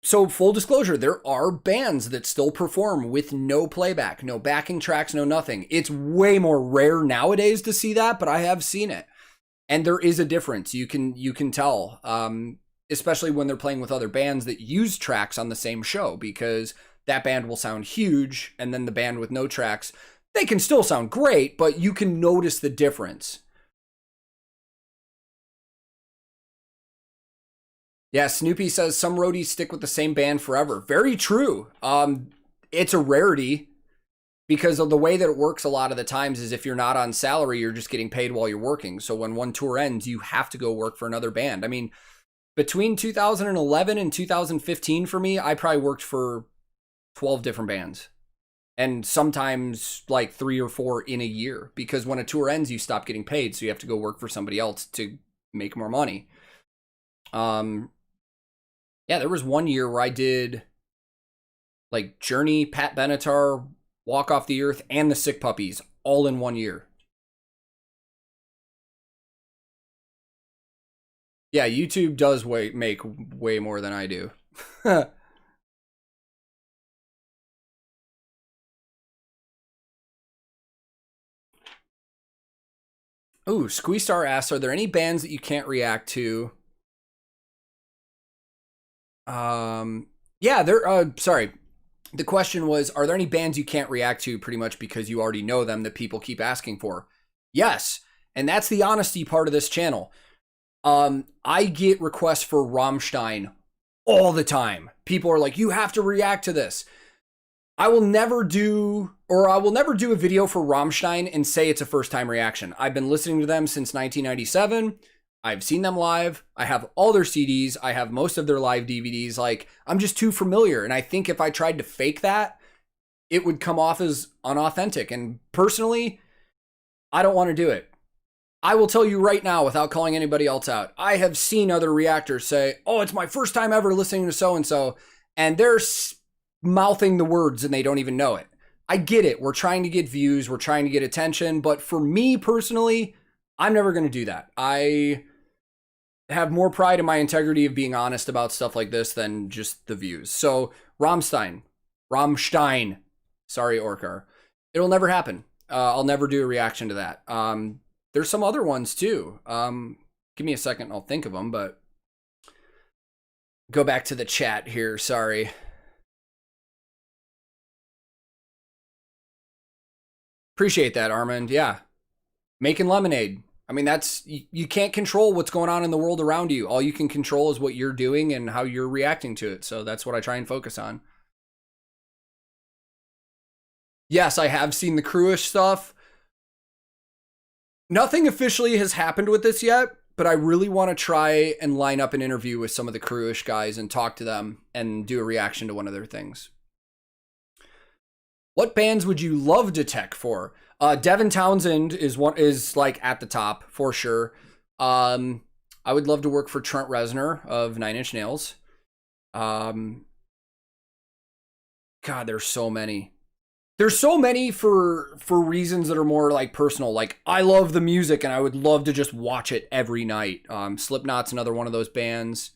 So full disclosure, there are bands that still perform with no playback, no backing tracks, no nothing. It's way more rare nowadays to see that, but I have seen it. And there is a difference. You can tell, especially when they're playing with other bands that use tracks on the same show, because that band will sound huge, and then the band with no tracks, they can still sound great, but you can notice the difference. Yeah, Snoopy says some roadies stick with the same band forever. Very true. It's a rarity because of the way that it works a lot of the times is if you're not on salary, you're just getting paid while you're working. So when one tour ends, you have to go work for another band. I mean, between 2011 and 2015 for me, I probably worked for 12 different bands. And sometimes like 3 or 4 in a year because when a tour ends, you stop getting paid. So you have to go work for somebody else to make more money. Yeah, there was one year where I did like Journey, Pat Benatar, Walk Off the Earth, and the Sick Puppies all in one year. Yeah, YouTube does make way more than I do. Ooh, Squeestar asks, are there any bands that you can't react to? Yeah, sorry. The question was, are there any bands you can't react to pretty much because you already know them that people keep asking for? Yes. And that's the honesty part of this channel. I get requests for Rammstein all the time. People are like, you have to react to this. I will never do a video for Rammstein and say it's a first time reaction. I've been listening to them since 1997. I've seen them live. I have all their CDs. I have most of their live DVDs. Like, I'm just too familiar. And I think if I tried to fake that, it would come off as unauthentic. And personally, I don't want to do it. I will tell you right now, without calling anybody else out, I have seen other reactors say, oh, it's my first time ever listening to so-and-so, and they're mouthing the words and they don't even know it. I get it. We're trying to get views. We're trying to get attention. But for me personally, I'm never going to do that. I have more pride in my integrity of being honest about stuff like this than just the views. So Rammstein, sorry, Orkar. It'll never happen. I'll never do a reaction to that. There's some other ones too. Give me a second, I'll think of them, but go back to the chat here, sorry. Appreciate that, Armand. Yeah. Making lemonade. I mean, you can't control what's going on in the world around you. All you can control is what you're doing and how you're reacting to it. So that's what I try and focus on. Yes, I have seen the Crewish stuff. Nothing officially has happened with this yet, but I really want to try and line up an interview with some of the Crewish guys and talk to them and do a reaction to one of their things. What bands would you love to tech for? Devin Townsend is like at the top for sure. I would love to work for Trent Reznor of Nine Inch Nails. God, there's so many. There's so many for reasons that are more like personal. Like, I love the music and I would love to just watch it every night. Slipknot's another one of those bands.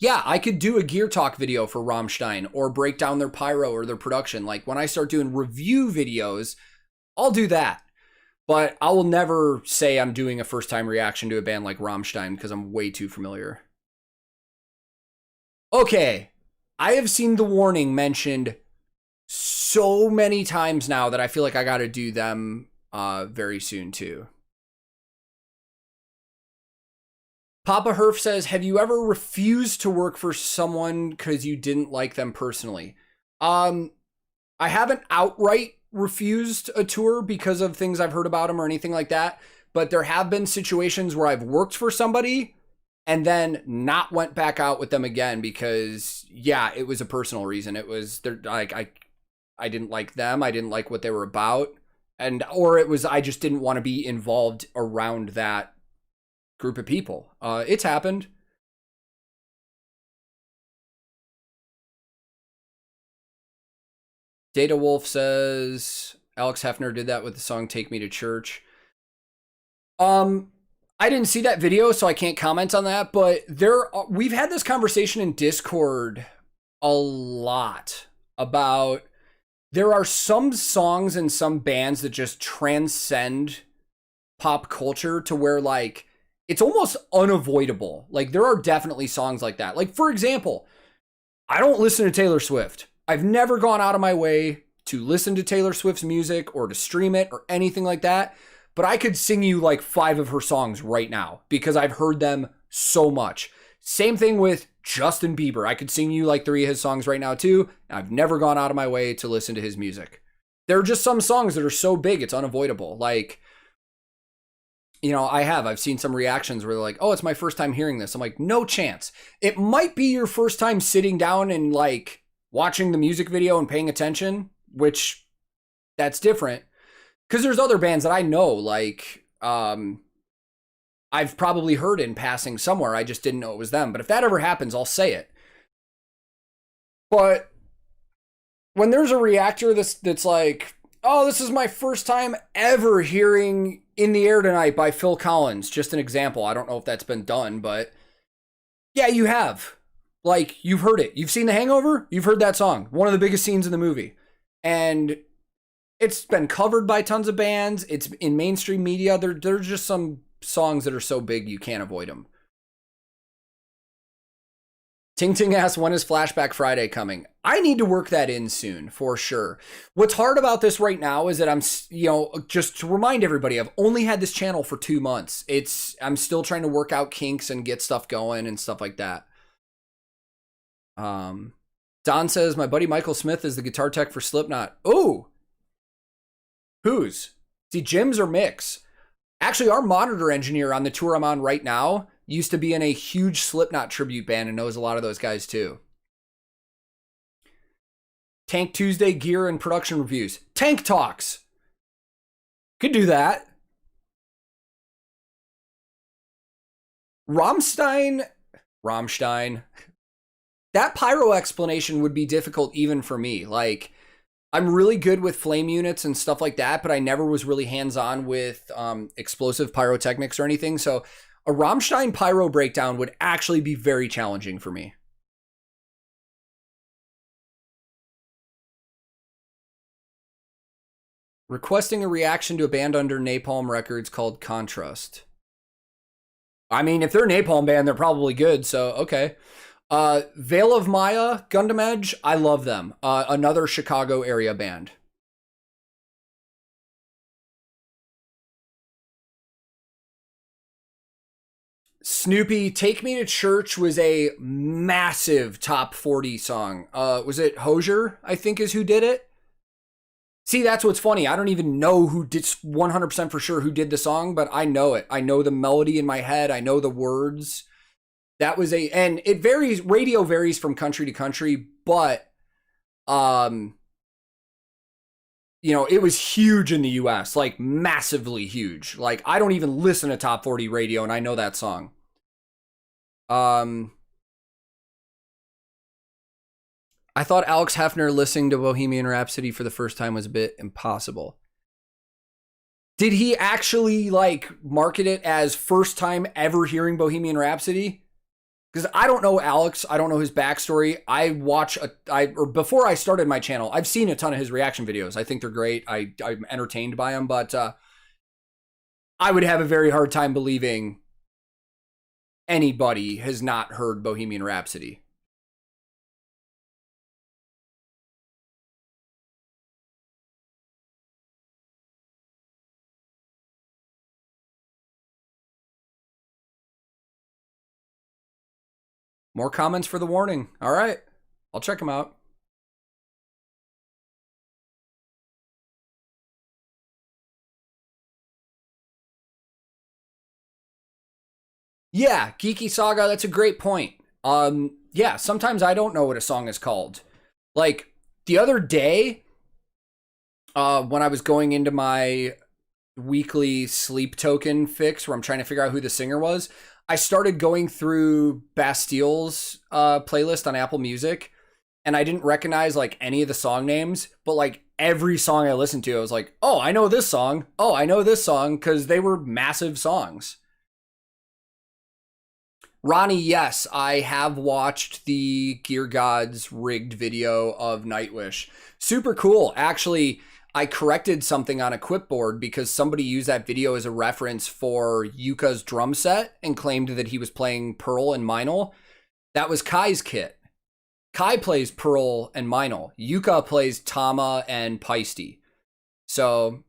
Yeah, I could do a Gear Talk video for Rammstein or break down their pyro or their production. Like, when I start doing review videos, I'll do that. But I will never say I'm doing a first-time reaction to a band like Rammstein because I'm way too familiar. Okay, I have seen The Warning mentioned so many times now that I feel like I got to do them very soon too. Papa Herf says, have you ever refused to work for someone because you didn't like them personally? I haven't outright refused a tour because of things I've heard about them or anything like that, but there have been situations where I've worked for somebody and then not went back out with them again because, yeah, it was a personal reason. It was like I didn't like them. I didn't like what they were about. Or it was I just didn't want to be involved around that group of people. It's happened. Data Wolf says Alex Hefner did that with the song Take Me to Church. I didn't see that video, so I can't comment on that, but we've had this conversation in Discord a lot about there are some songs and some bands that just transcend pop culture to where, like, it's almost unavoidable. Like, there are definitely songs like that. Like, for example, I don't listen to Taylor Swift. I've never gone out of my way to listen to Taylor Swift's music or to stream it or anything like that. But I could sing you like 5 of her songs right now because I've heard them so much. Same thing with Justin Bieber. I could sing you like 3 of his songs right now too. I've never gone out of my way to listen to his music. There are just some songs that are so big, it's unavoidable. Like, you know, I've seen some reactions where they're like, oh, it's my first time hearing this. I'm like, no chance. It might be your first time sitting down and like watching the music video and paying attention, which that's different. Because there's other bands that I know, like, I've probably heard in passing somewhere. I just didn't know it was them. But if that ever happens, I'll say it. But when there's a reactor that's like, Oh, this is my first time ever hearing In the Air Tonight by Phil Collins. Just an example. I don't know if that's been done, but yeah, you have. Like, you've heard it. You've seen The Hangover? You've heard that song. One of the biggest scenes in the movie. And it's been covered by tons of bands. It's in mainstream media. There's just some songs that are so big you can't avoid them. Ting Ting asks, when is Flashback Friday coming? I need to work that in soon, for sure. What's hard about this right now is that I'm, just to remind everybody, I've only had this channel for 2 months. I'm still trying to work out kinks and get stuff going and stuff like that. Don says, my buddy Michael Smith is the guitar tech for Slipknot. Oh! Whose? See, Jim's or Mick's? Actually, our monitor engineer on the tour I'm on right now used to be in a huge Slipknot tribute band and knows a lot of those guys too. Tank Tuesday gear and production reviews. Tank Talks. Could do that. Rammstein. That pyro explanation would be difficult even for me. Like, I'm really good with flame units and stuff like that, but I never was really hands-on with explosive pyrotechnics or anything. So a Rammstein pyro breakdown would actually be very challenging for me. Requesting a reaction to a band under Napalm Records called Contrast. I mean, if they're a Napalm band, they're probably good, so okay. Veil of Maya, Gundam Edge, I love them. Another Chicago area band. Snoopy, Take Me to Church was a massive top 40 song. Was it Hosier, I think is who did it? See, that's what's funny. I don't even know who did 100% for sure who did the song, but I know it. I know the melody in my head. I know the words. That was and it varies, radio varies from country to country, but, it was huge in the US, like massively huge. Like, I don't even listen to top 40 radio and I know that song. I thought Alex Hefner listening to Bohemian Rhapsody for the first time was a bit impossible. Did he actually market it as first time ever hearing Bohemian Rhapsody? Because I don't know Alex, I don't know his backstory. Before I started my channel, I've seen a ton of his reaction videos. I think they're great. I'm entertained by them, but I would have a very hard time believing anybody has not heard Bohemian Rhapsody. More comments for the warning. All right. I'll check them out. Yeah, Geeky Saga, that's a great point. Yeah, sometimes I don't know what a song is called. Like, the other day, when I was going into my weekly sleep token fix where I'm trying to figure out who the singer was, I started going through Bastille's playlist on Apple Music, and I didn't recognize any of the song names, but every song I listened to, I was like, oh, I know this song. Oh, I know this song, because they were massive songs. Ronnie, yes, I have watched the Gear Gods rigged video of Nightwish. Super cool. Actually, I corrected something on a Quipboard because somebody used that video as a reference for Yuka's drum set and claimed that he was playing Pearl and Meinl. That was Kai's kit. Kai plays Pearl and Meinl. Yuka plays Tama and Peisty. So,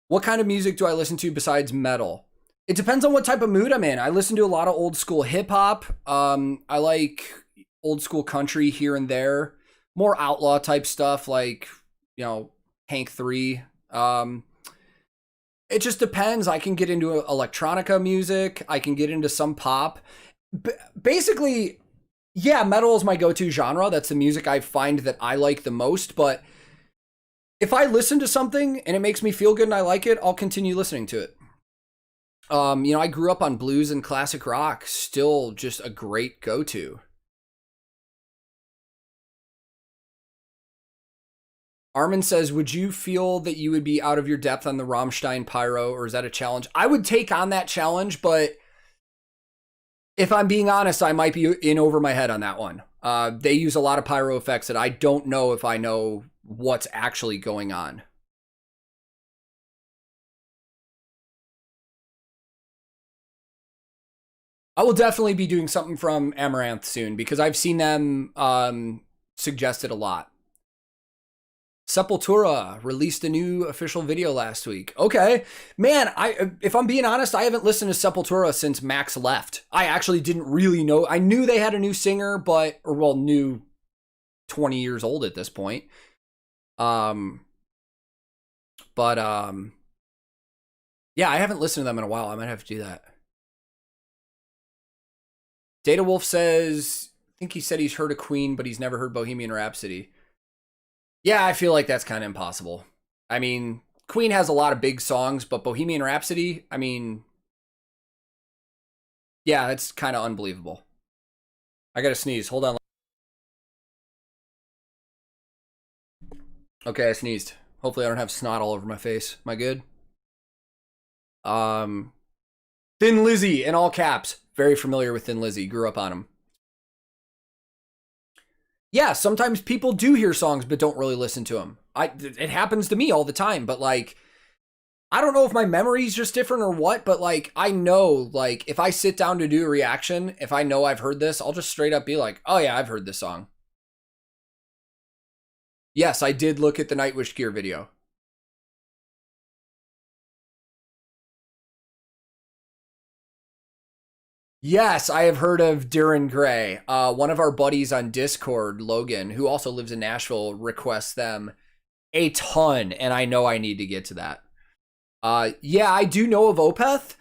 what kind of music do I listen to besides metal? It depends on what type of mood I'm in. I listen to a lot of old school hip hop. I like old school country here and there. More outlaw type stuff like, Hank 3. It just depends. I can get into electronica music. I can get into some pop. Basically, yeah, metal is my go-to genre. That's the music I find that I like the most. But if I listen to something and it makes me feel good and I like it, I'll continue listening to it. I grew up on blues and classic rock. Still just a great go-to. Armin says, would you feel that you would be out of your depth on the Rammstein Pyro, or is that a challenge? I would take on that challenge, but if I'm being honest, I might be in over my head on that one. They use a lot of pyro effects that I don't know if I know what's actually going on. I will definitely be doing something from Amaranth soon because I've seen them suggested a lot. Sepultura released a new official video last week. Okay, man, if I'm being honest, I haven't listened to Sepultura since Max left. I actually didn't really know. I knew they had a new singer, new 20 years old at this point. Yeah, I haven't listened to them in a while. I might have to do that. Data Wolf says, I think he said he's heard of Queen, but he's never heard Bohemian Rhapsody. Yeah, I feel like that's kind of impossible. I mean, Queen has a lot of big songs, but Bohemian Rhapsody, I mean, yeah, it's kind of unbelievable. I gotta sneeze. Hold on. Okay, I sneezed. Hopefully I don't have snot all over my face. Am I good? Thin Lizzy in all caps. Very familiar with Thin Lizzy. Grew up on him. Yeah, sometimes people do hear songs but don't really listen to them. It happens to me all the time, but like, I don't know if my memory's just different or what, but like, I know, like, if I sit down to do a reaction, if I know I've heard this, I'll just straight up be like, oh yeah, I've heard this song. Yes, I did look at the Nightwish Gear video. Yes, I have heard of Duran Gray. One of our buddies on Discord, Logan, who also lives in Nashville, requests them a ton, and I know I need to get to that. Yeah, I do know of Opeth.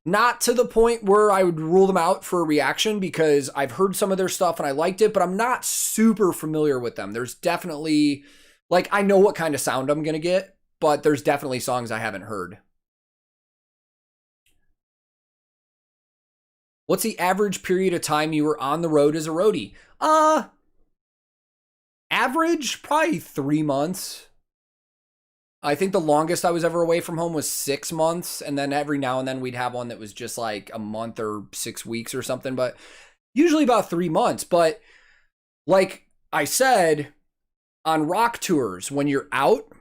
Not to the point where I would rule them out for a reaction because I've heard some of their stuff and I liked it, but I'm not super familiar with them. There's definitely, like, I know what kind of sound I'm going to get, but there's definitely songs I haven't heard. What's the average period of time you were on the road as a roadie? Average, probably 3 months. I think the longest I was ever away from home was 6 months. And then every now and then we'd have one that was just like a month or 6 weeks or something, but usually about 3 months. But like I said, on rock tours, when you're out,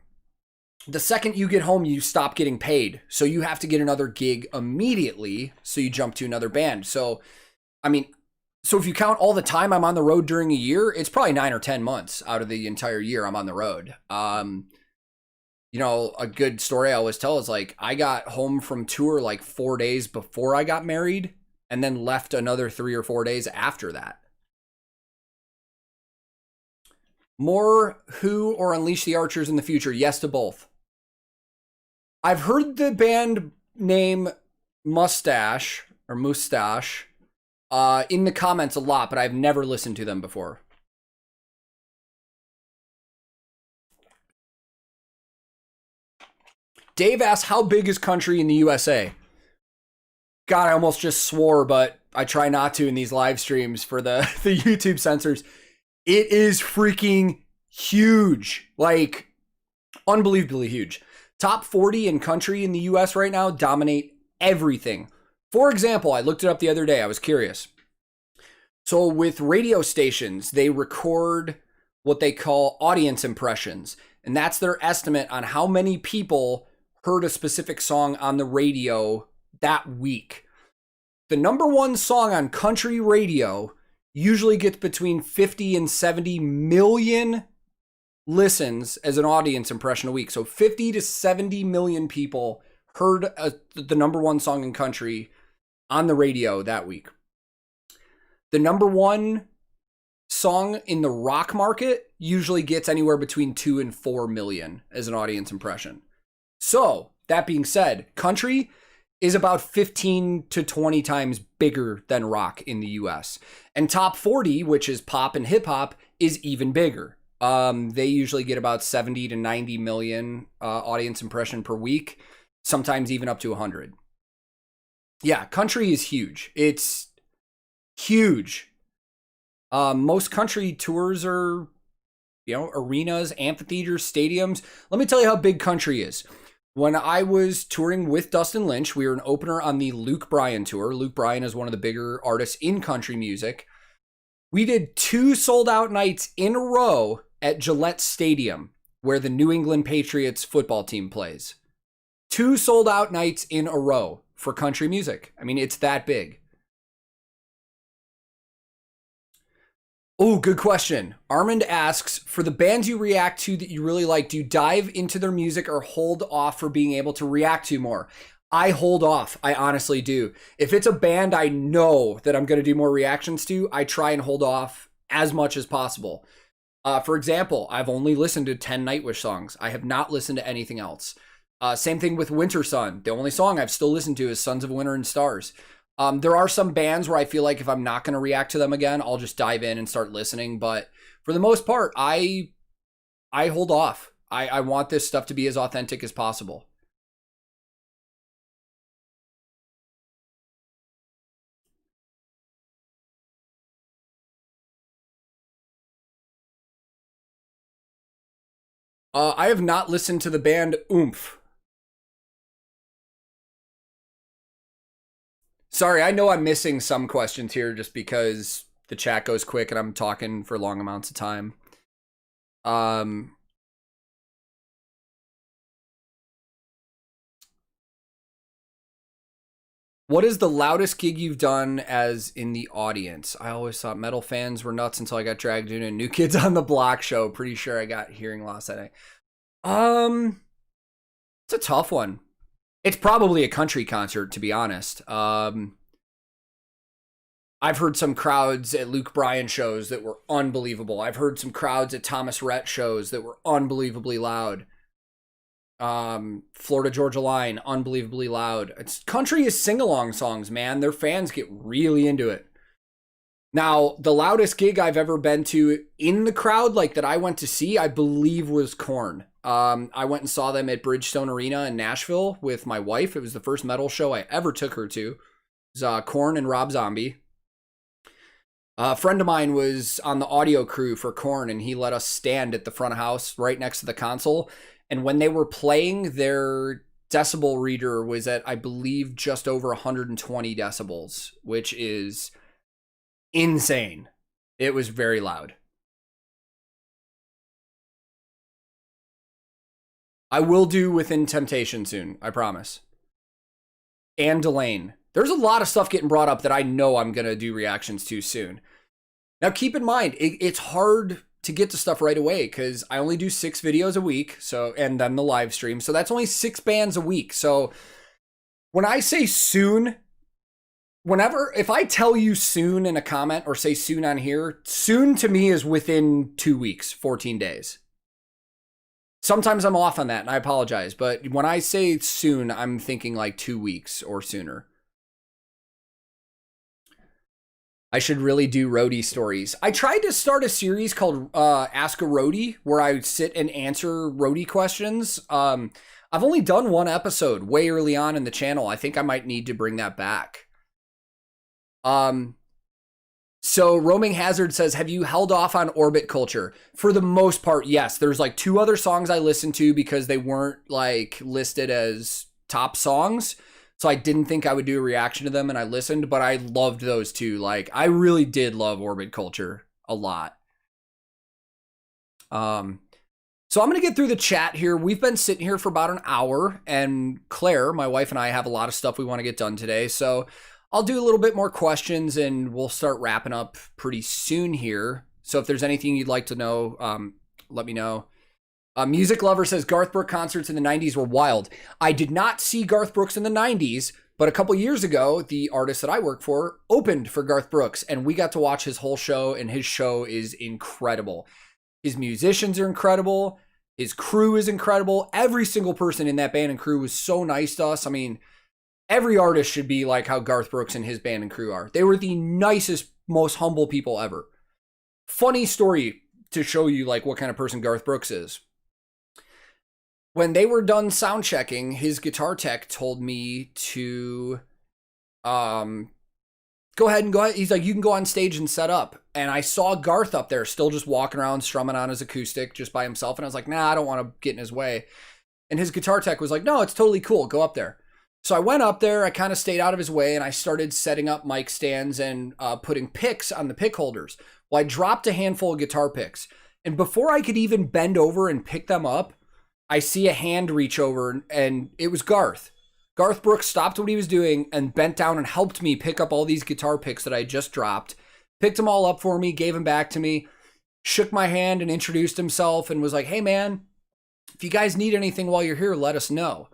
the second you get home, you stop getting paid. So you have to get another gig immediately. So you jump to another band. So, I mean, so if you count all the time I'm on the road during a year, it's probably 9 or 10 months out of the entire year I'm on the road. You know, a good story I always tell is like, I got home from tour like 4 days before I got married and then left another 3 or 4 days after that. More Who or Unleash the Archers in the future? Yes to both. I've heard the band name Mustache in the comments a lot, but I've never listened to them before. Dave asks, how big is country in the USA? God, I almost just swore, but I try not to in these live streams for the YouTube censors. It is freaking huge. Like, unbelievably huge. Top 40 in country in the US right now dominate everything. For example, I looked it up the other day. I was curious. So with radio stations, they record what they call audience impressions. And that's their estimate on how many people heard a specific song on the radio that week. The number one song on country radio usually gets between 50 and 70 million listens as an audience impression a week. So 50 to 70 million people heard the number one song in country on the radio that week. The number one song in the rock market usually gets anywhere between 2 and 4 million as an audience impression. So that being said, country is about 15 to 20 times bigger than rock in the US. And top 40, which is pop and hip hop, is even bigger. They usually get about 70 to 90 million audience impression per week, sometimes even up to 100. Yeah, country is huge. It's huge. Most country tours are arenas, amphitheaters, stadiums. Let me tell you how big country is. When I was touring with Dustin Lynch, we were an opener on the Luke Bryan tour. Luke Bryan is one of the bigger artists in country music. We did 2 sold-out nights in a row at Gillette Stadium, where the New England Patriots football team plays. 2 sold-out nights in a row for country music. I mean, it's that big. Oh, good question. Armand asks, for the bands you react to that you really like, do you dive into their music or hold off for being able to react to more? I hold off. I honestly do. If it's a band I know that I'm going to do more reactions to, I try and hold off as much as possible. For example, I've only listened to 10 Nightwish songs. I have not listened to anything else. Same thing with Winter Sun. The only song I've still listened to is Sons of Winter and Stars. There are some bands where I feel like if I'm not going to react to them again, I'll just dive in and start listening. But for the most part, I hold off. I want this stuff to be as authentic as possible. I have not listened to the band Oomph. Sorry, I know I'm missing some questions here just because the chat goes quick and I'm talking for long amounts of time. What is the loudest gig you've done as in the audience? I always thought metal fans were nuts until I got dragged into a New Kids on the Block show. Pretty sure I got hearing loss that night. It's a tough one. It's probably a country concert, to be honest. I've heard some crowds at Luke Bryan shows that were unbelievable. I've heard some crowds at Thomas Rhett shows that were unbelievably loud. Florida Georgia Line, unbelievably loud. Country is sing-along songs, man. Their fans get really into it. Now, the loudest gig I've ever been to in the crowd, like that I went to see, I believe was Korn. I went and saw them at Bridgestone Arena in Nashville with my wife. It was the first metal show I ever took her to. It was Korn and Rob Zombie. A friend of mine was on the audio crew for Korn, and he let us stand at the front of house right next to the console. And when they were playing, their decibel reader was at, I believe, just over 120 decibels, which is insane. It was very loud. I will do Within Temptation soon, I promise. And Delane. There's a lot of stuff getting brought up that I know I'm going to do reactions to soon. Now, keep in mind, it's hard to get to stuff right away because I only do 6 videos a week, and then the live stream. So that's only 6 bands a week. So when I say soon, if I tell you soon in a comment or say soon on here, soon to me is within 2 weeks, 14 days. Sometimes I'm off on that and I apologize. But when I say soon, I'm thinking like 2 weeks or sooner. I should really do roadie stories. I tried to start a series called Ask a Roadie, where I would sit and answer roadie questions. I've only done 1 episode way early on in the channel. I think I might need to bring that back. So Roaming Hazard says, have you held off on Orbit Culture? For the most part, yes. There's like 2 other songs I listened to because they weren't like listed as top songs. So I didn't think I would do a reaction to them, and I listened, but I loved those 2. Like, I really did love Orbit Culture a lot. So I'm going to get through the chat here. We've been sitting here for about an hour, and Claire, my wife, and I have a lot of stuff we want to get done today. So I'll do a little bit more questions, and we'll start wrapping up pretty soon here. So if there's anything you'd like to know, let me know. Music Lover says Garth Brooks concerts in the 90s were wild. I did not see Garth Brooks in the 90s, but a couple years ago, the artist that I work for opened for Garth Brooks, and we got to watch his whole show, and his show is incredible. His musicians are incredible. His crew is incredible. Every single person in that band and crew was so nice to us. I mean, every artist should be like how Garth Brooks and his band and crew are. They were the nicest, most humble people ever. Funny story to show you like what kind of person Garth Brooks is. When they were done sound checking, his guitar tech told me to go ahead. He's like, you can go on stage and set up. and I saw Garth up there still just walking around strumming on his acoustic just by himself. And I was like, nah, I don't want to get in his way. And his guitar tech was like, no, it's totally cool. Go up there. So I went up there. I kind of stayed out of his way, and I started setting up mic stands and putting picks on the pick holders. Well, I dropped a handful of guitar picks. And before I could even bend over and pick them up, I see a hand reach over, and it was Garth. Garth Brooks stopped what he was doing and bent down and helped me pick up all these guitar picks that I just dropped, picked them all up for me, gave them back to me, shook my hand and introduced himself and was like, hey man, if you guys need anything while you're here, let us know.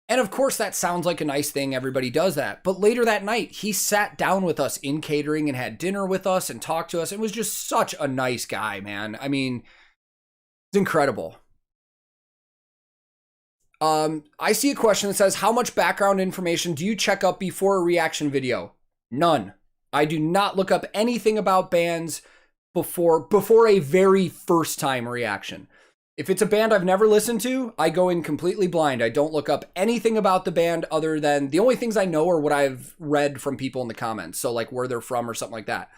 And of course that sounds like a nice thing. Everybody does that. But later that night, he sat down with us in catering and had dinner with us and talked to us. It was just such a nice guy, man. I mean, it's incredible. I see a question that says, how much background information do you check up before a reaction video? None. I do not look up anything about bands before a very first time reaction. If it's a band I've never listened to, I go in completely blind. I don't look up anything about the band other than the only things I know are what I've read from people in the comments. So like where they're from or something like that.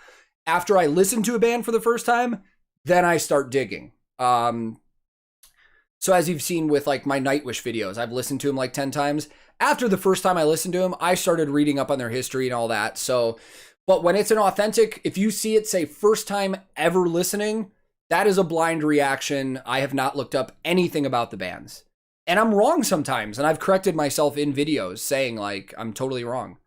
After I listen to a band for the first time, then I start digging. So as you've seen with like my Nightwish videos, I've listened to them like 10 times. After the first time I listened to them, I started reading up on their history and all that. So, but when it's an authentic, if you see it say first time ever listening, that is a blind reaction. I have not looked up anything about the bands. And I'm wrong sometimes. And I've corrected myself in videos saying like, I'm totally wrong.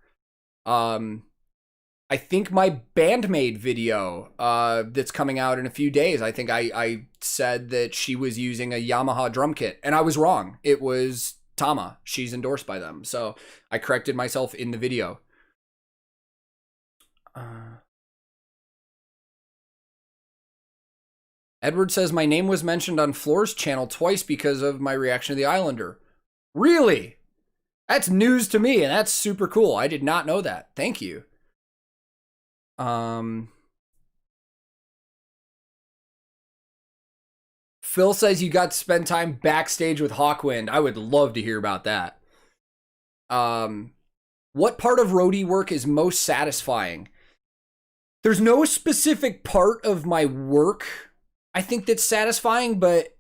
I think my Bandmade video that's coming out in a few days, I think I said that she was using a Yamaha drum kit, and I was wrong. It was Tama. She's endorsed by them. So I corrected myself in the video. Edward says, my name was mentioned on Floor's channel twice because of my reaction to the Islander. Really? That's news to me, and that's super cool. I did not know that. Thank you. Phil says you got to spend time backstage with Hawkwind. I would love to hear about that. What part of roadie work is most satisfying? There's no specific part of my work I think that's satisfying, but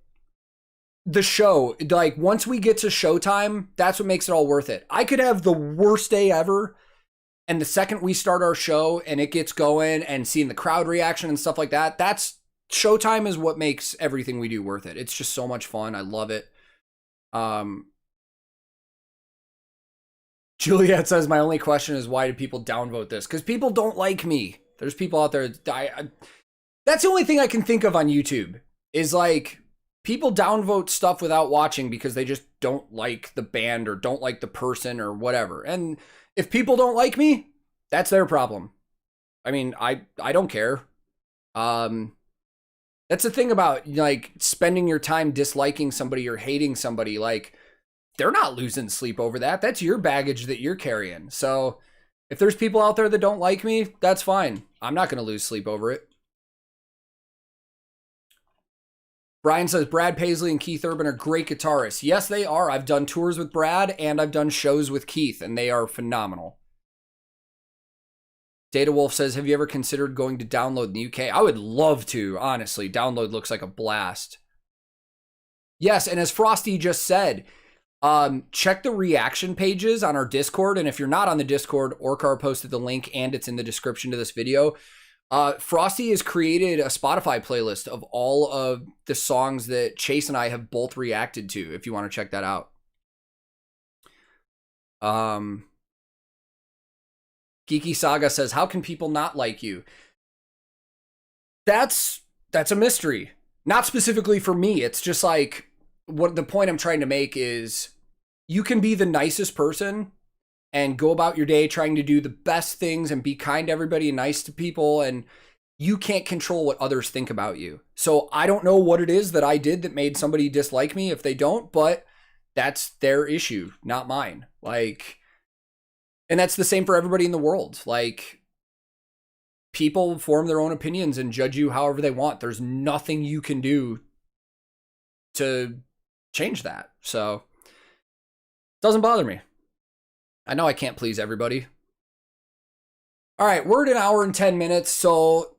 the show, like once we get to showtime, that's what makes it all worth it. I could have the worst day ever, and the second we start our show and it gets going and seeing the crowd reaction and stuff like that, that's showtime is what makes everything we do worth it. It's just so much fun. I love it. Juliet says, my only question is why do people downvote this? Because people don't like me. There's people out there. That's the only thing I can think of on YouTube is like people downvote stuff without watching because they just don't like the band or don't like the person or whatever. And if people don't like me, that's their problem. I mean, I don't care. That's the thing about like spending your time disliking somebody or hating somebody. Like they're not losing sleep over that. That's your baggage that you're carrying. So if there's people out there that don't like me, that's fine. I'm not going to lose sleep over it. Brian says, Brad Paisley and Keith Urban are great guitarists. Yes, they are. I've done tours with Brad and I've done shows with Keith, and they are phenomenal. Data Wolf says, have you ever considered going to Download in the UK? I would love to, honestly. Download looks like a blast. Yes, and as Frosty just said, check the reaction pages on our Discord, and if you're not on the Discord, Orcar posted the link and it's in the description to this video. Frosty has created a Spotify playlist of all of the songs that Chase and I have both reacted to, if you want to check that out. Geeky Saga says, how can people not like you? That's a mystery. Not specifically for me. It's just like, what the point I'm trying to make is you can be the nicest person and go about your day trying to do the best things and be kind to everybody and nice to people, and you can't control what others think about you. So I don't know what it is that I did that made somebody dislike me if they don't, but that's their issue, not mine. Like, and that's the same for everybody in the world. Like, people form their own opinions and judge you however they want. There's nothing you can do to change that. So it doesn't bother me. I know I can't please everybody. All right, we're at an hour and 10 minutes. So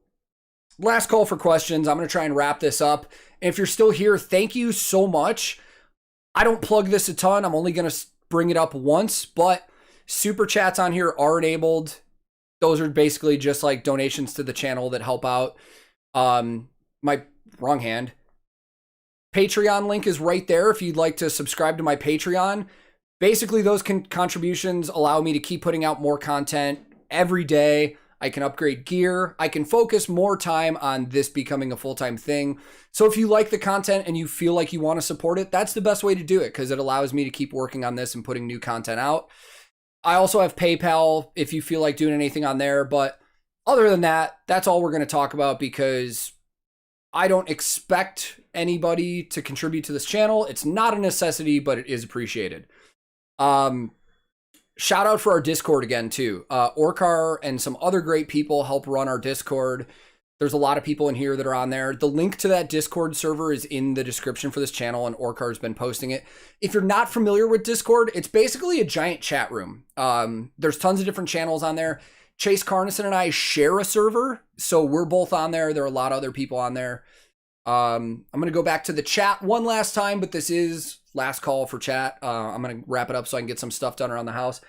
Last call for questions. I'm going to try and wrap this up. And if you're still here, thank you so much. I don't plug this a ton. I'm only going to bring it up once, but super chats on here are enabled. Those are basically just like donations to the channel that help out. My wrong hand. Patreon link is right there if you'd like to subscribe to my Patreon. Basically, those contributions allow me to keep putting out more content every day. I can upgrade gear. I can focus more time on this becoming a full-time thing. So if you like the content and you feel like you want to support it, that's the best way to do it because it allows me to keep working on this and putting new content out. I also have PayPal if you feel like doing anything on there. But other than that, that's all we're going to talk about because I don't expect anybody to contribute to this channel. It's not a necessity, but it is appreciated. Shout out for our Discord again, too. Orcar and some other great people help run our Discord. There's a lot of people in here that are on there. The link to that Discord server is in the description for this channel, and Orcar has been posting it. If you're not familiar with Discord, it's basically a giant chat room. There's tons of different channels on there. Chase Carnison and I share a server, so we're both on there. There are a lot of other people on there. I'm going to go back to the chat one last time, but this is last call for chat. I'm going to wrap it up so I can get some stuff done around the house.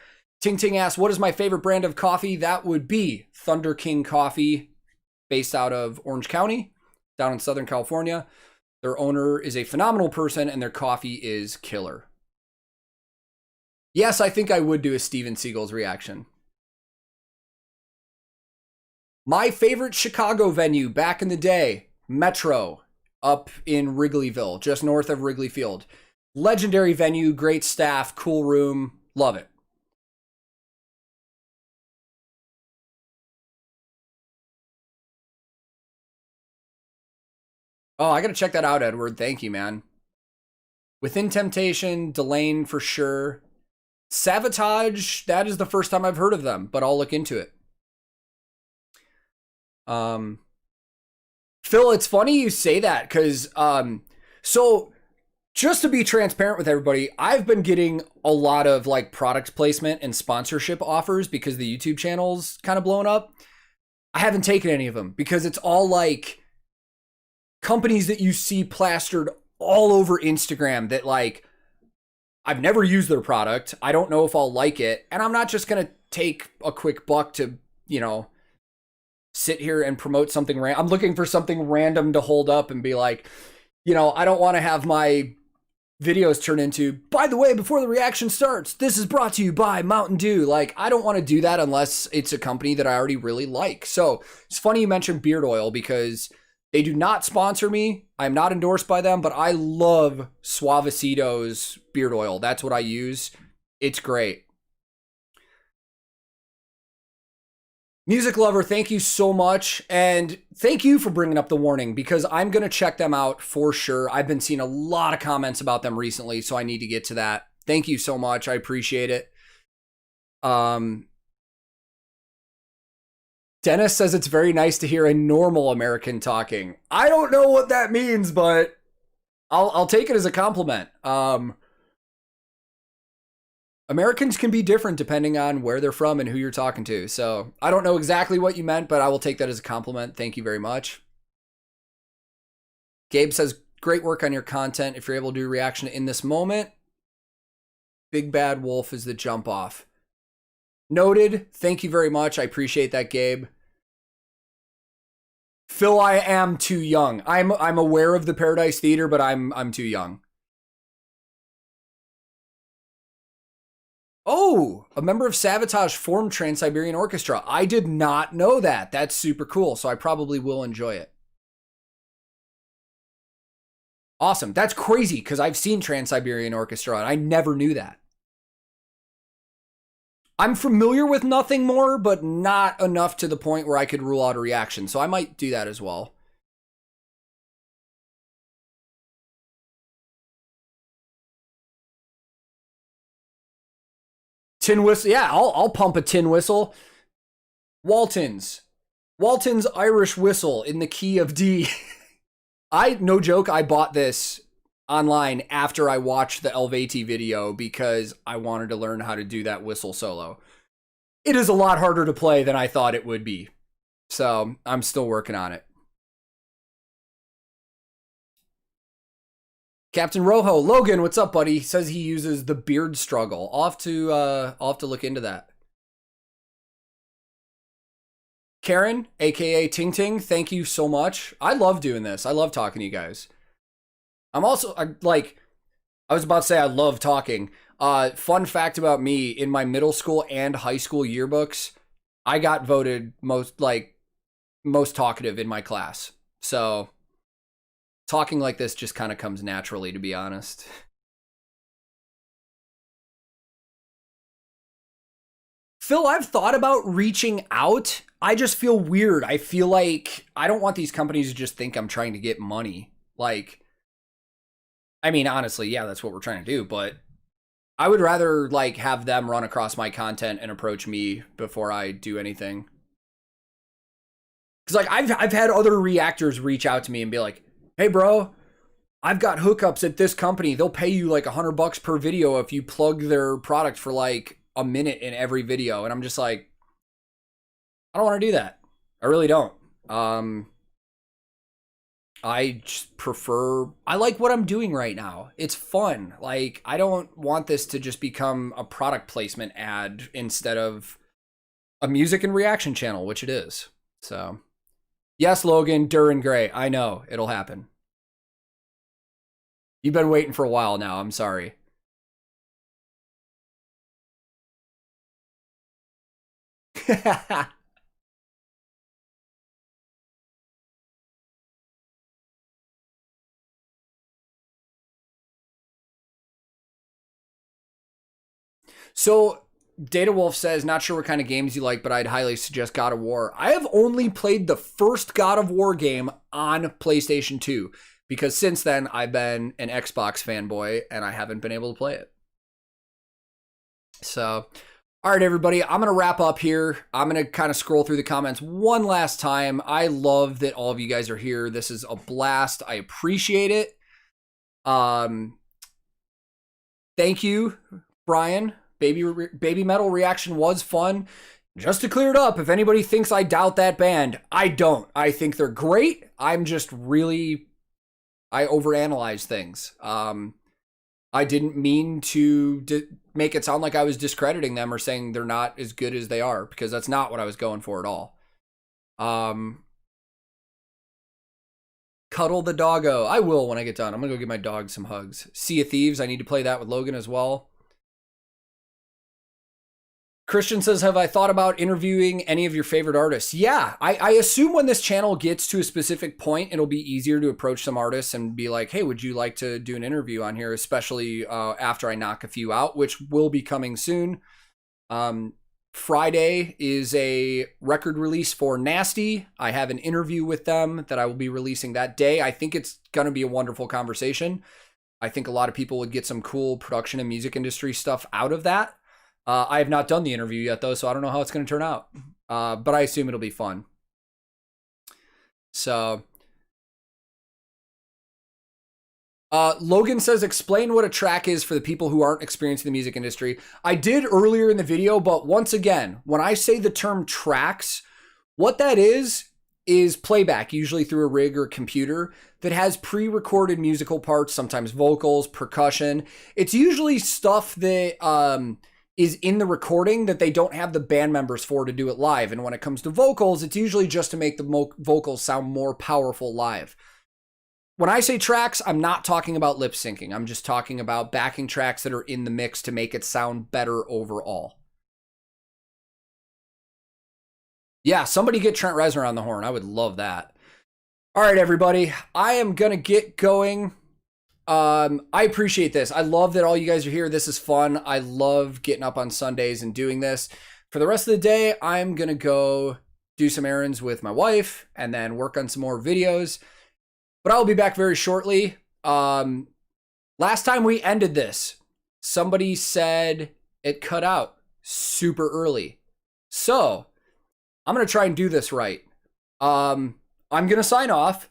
Ting Ting asks, what is my favorite brand of coffee? That would be Thunder King Coffee, based out of Orange County, down in Southern California. Their owner is a phenomenal person, and their coffee is killer. Yes, I think I would do a Steven Seagal's reaction. My favorite Chicago venue back in the day, Metro, up in Wrigleyville, just north of Wrigley Field. Legendary venue, great staff, cool room, love it. Oh, I got to check that out, Edward. Thank you, man. Within Temptation, Delane for sure. Sabotage, that is the first time I've heard of them, but I'll look into it. Phil, it's funny you say that because, so just to be transparent with everybody, I've been getting a lot of like product placement and sponsorship offers because the YouTube channel's kind of blown up. I haven't taken any of them because it's all like companies that you see plastered all over Instagram that like, I've never used their product. I don't know if I'll like it. And I'm not just going to take a quick buck to, you know, sit here and promote something. I'm looking for something random to hold up and be like, you know, I don't want to have my videos turn into, by the way, before the reaction starts, this is brought to you by Mountain Dew. Like, I don't want to do that unless it's a company that I already really like. So it's funny you mentioned beard oil because they do not sponsor me. I'm not endorsed by them, but I love Suavecito's beard oil. That's what I use. It's great. Music Lover, thank you so much. And thank you for bringing up the warning because I'm going to check them out for sure. I've been seeing a lot of comments about them recently, so I need to get to that. Thank you so much. I appreciate it. Dennis says it's very nice to hear a normal American talking. I don't know what that means, but I'll take it as a compliment. Americans can be different depending on where they're from and who you're talking to. So I don't know exactly what you meant, but I will take that as a compliment. Thank you very much. Gabe says, great work on your content. If you're able to do a reaction in this moment, Big Bad Wolf is the jump off. Noted. Thank you very much. I appreciate that, Gabe. Phil, I am too young. I'm aware of the Paradise Theater, but I'm too young. Oh, a member of Sabotage formed Trans-Siberian Orchestra. I did not know that. That's super cool, so I probably will enjoy it. Awesome. That's crazy, because I've seen Trans-Siberian Orchestra, and I never knew that. I'm familiar with Nothing More, but not enough to the point where I could rule out a reaction, so I might do that as well. Tin whistle. Yeah, I'll pump a tin whistle. Walton's Irish whistle in the key of D. No joke, I bought this online after I watched the Elvati video because I wanted to learn how to do that whistle solo. It is a lot harder to play than I thought it would be. So I'm still working on it. Captain Rojo, Logan, what's up, buddy? He says he uses the beard struggle. I'll have to look into that. Karen, aka Ting Ting, thank you so much. I love doing this. I love talking to you guys. I was about to say I love talking. Fun fact about me, in my middle school and high school yearbooks, I got voted most talkative in my class. So talking like this just kind of comes naturally, to be honest. Phil, I've thought about reaching out. I just feel weird. I feel like I don't want these companies to just think I'm trying to get money. Like, I mean, honestly, yeah, that's what we're trying to do, but I would rather like have them run across my content and approach me before I do anything. Cause like I've had other reactors reach out to me and be like, hey bro, I've got hookups at this company. They'll pay you like $100 per video if you plug their product for like a minute in every video. And I'm just like, I don't want to do that. I really don't. I just prefer, I like what I'm doing right now. It's fun. Like, I don't want this to just become a product placement ad instead of a music and reaction channel, which it is. So, yes, Logan, Duran Gray. I know, it'll happen. You've been waiting for a while now. I'm sorry. So, Data Wolf says, not sure what kind of games you like, but I'd highly suggest God of War. I have only played the first God of War game on PlayStation 2, because since then I've been an Xbox fanboy and I haven't been able to play it. So, all right, everybody, I'm going to wrap up here. I'm going to kind of scroll through the comments one last time. I love that all of you guys are here. This is a blast. I appreciate it. Thank you, Brian. Babymetal reaction was fun. Just to clear it up, if anybody thinks I doubt that band, I don't. I think they're great. I'm just really, I overanalyze things. I didn't mean to make it sound like I was discrediting them or saying they're not as good as they are, because that's not what I was going for at all. Cuddle the doggo. I will when I get done. I'm going to go give my dog some hugs. Sea of Thieves. I need to play that with Logan as well. Christian says, have I thought about interviewing any of your favorite artists? Yeah, I assume when this channel gets to a specific point, it'll be easier to approach some artists and be like, hey, would you like to do an interview on here? Especially after I knock a few out, which will be coming soon. Friday is a record release for Nasty. I have an interview with them that I will be releasing that day. I think it's going to be a wonderful conversation. I think a lot of people would get some cool production and music industry stuff out of that. I have not done the interview yet, though, so I don't know how it's going to turn out. But I assume it'll be fun. So, Logan says, explain what a track is for the people who aren't experienced in the music industry. I did earlier in the video, but once again, when I say the term tracks, what that is playback, usually through a rig or computer, that has pre-recorded musical parts, sometimes vocals, percussion. It's usually stuff that is in the recording that they don't have the band members for to do it live. And when it comes to vocals, it's usually just to make the vocals sound more powerful live. When I say tracks, I'm not talking about lip syncing. I'm just talking about backing tracks that are in the mix to make it sound better overall. Yeah, somebody get Trent Reznor on the horn. I would love that. All right, everybody. I am going to get going. I appreciate this. I love that all you guys are here. This is fun. I love getting up on Sundays and doing this. For the rest of the day, I'm going to go do some errands with my wife and then work on some more videos. But I'll be back very shortly. Last time we ended this, somebody said it cut out super early. So I'm going to try and do this right. I'm going to sign off.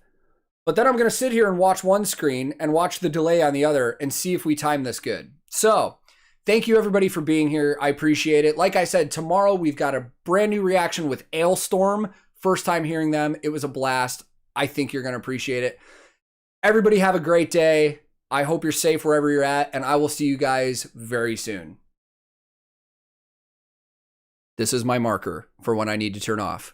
But then I'm going to sit here and watch one screen and watch the delay on the other and see if we time this good. So thank you everybody for being here. I appreciate it. Like I said, tomorrow we've got a brand new reaction with Ailstorm. First time hearing them. It was a blast. I think you're going to appreciate it. Everybody have a great day. I hope you're safe wherever you're at, and I will see you guys very soon. This is my marker for when I need to turn off.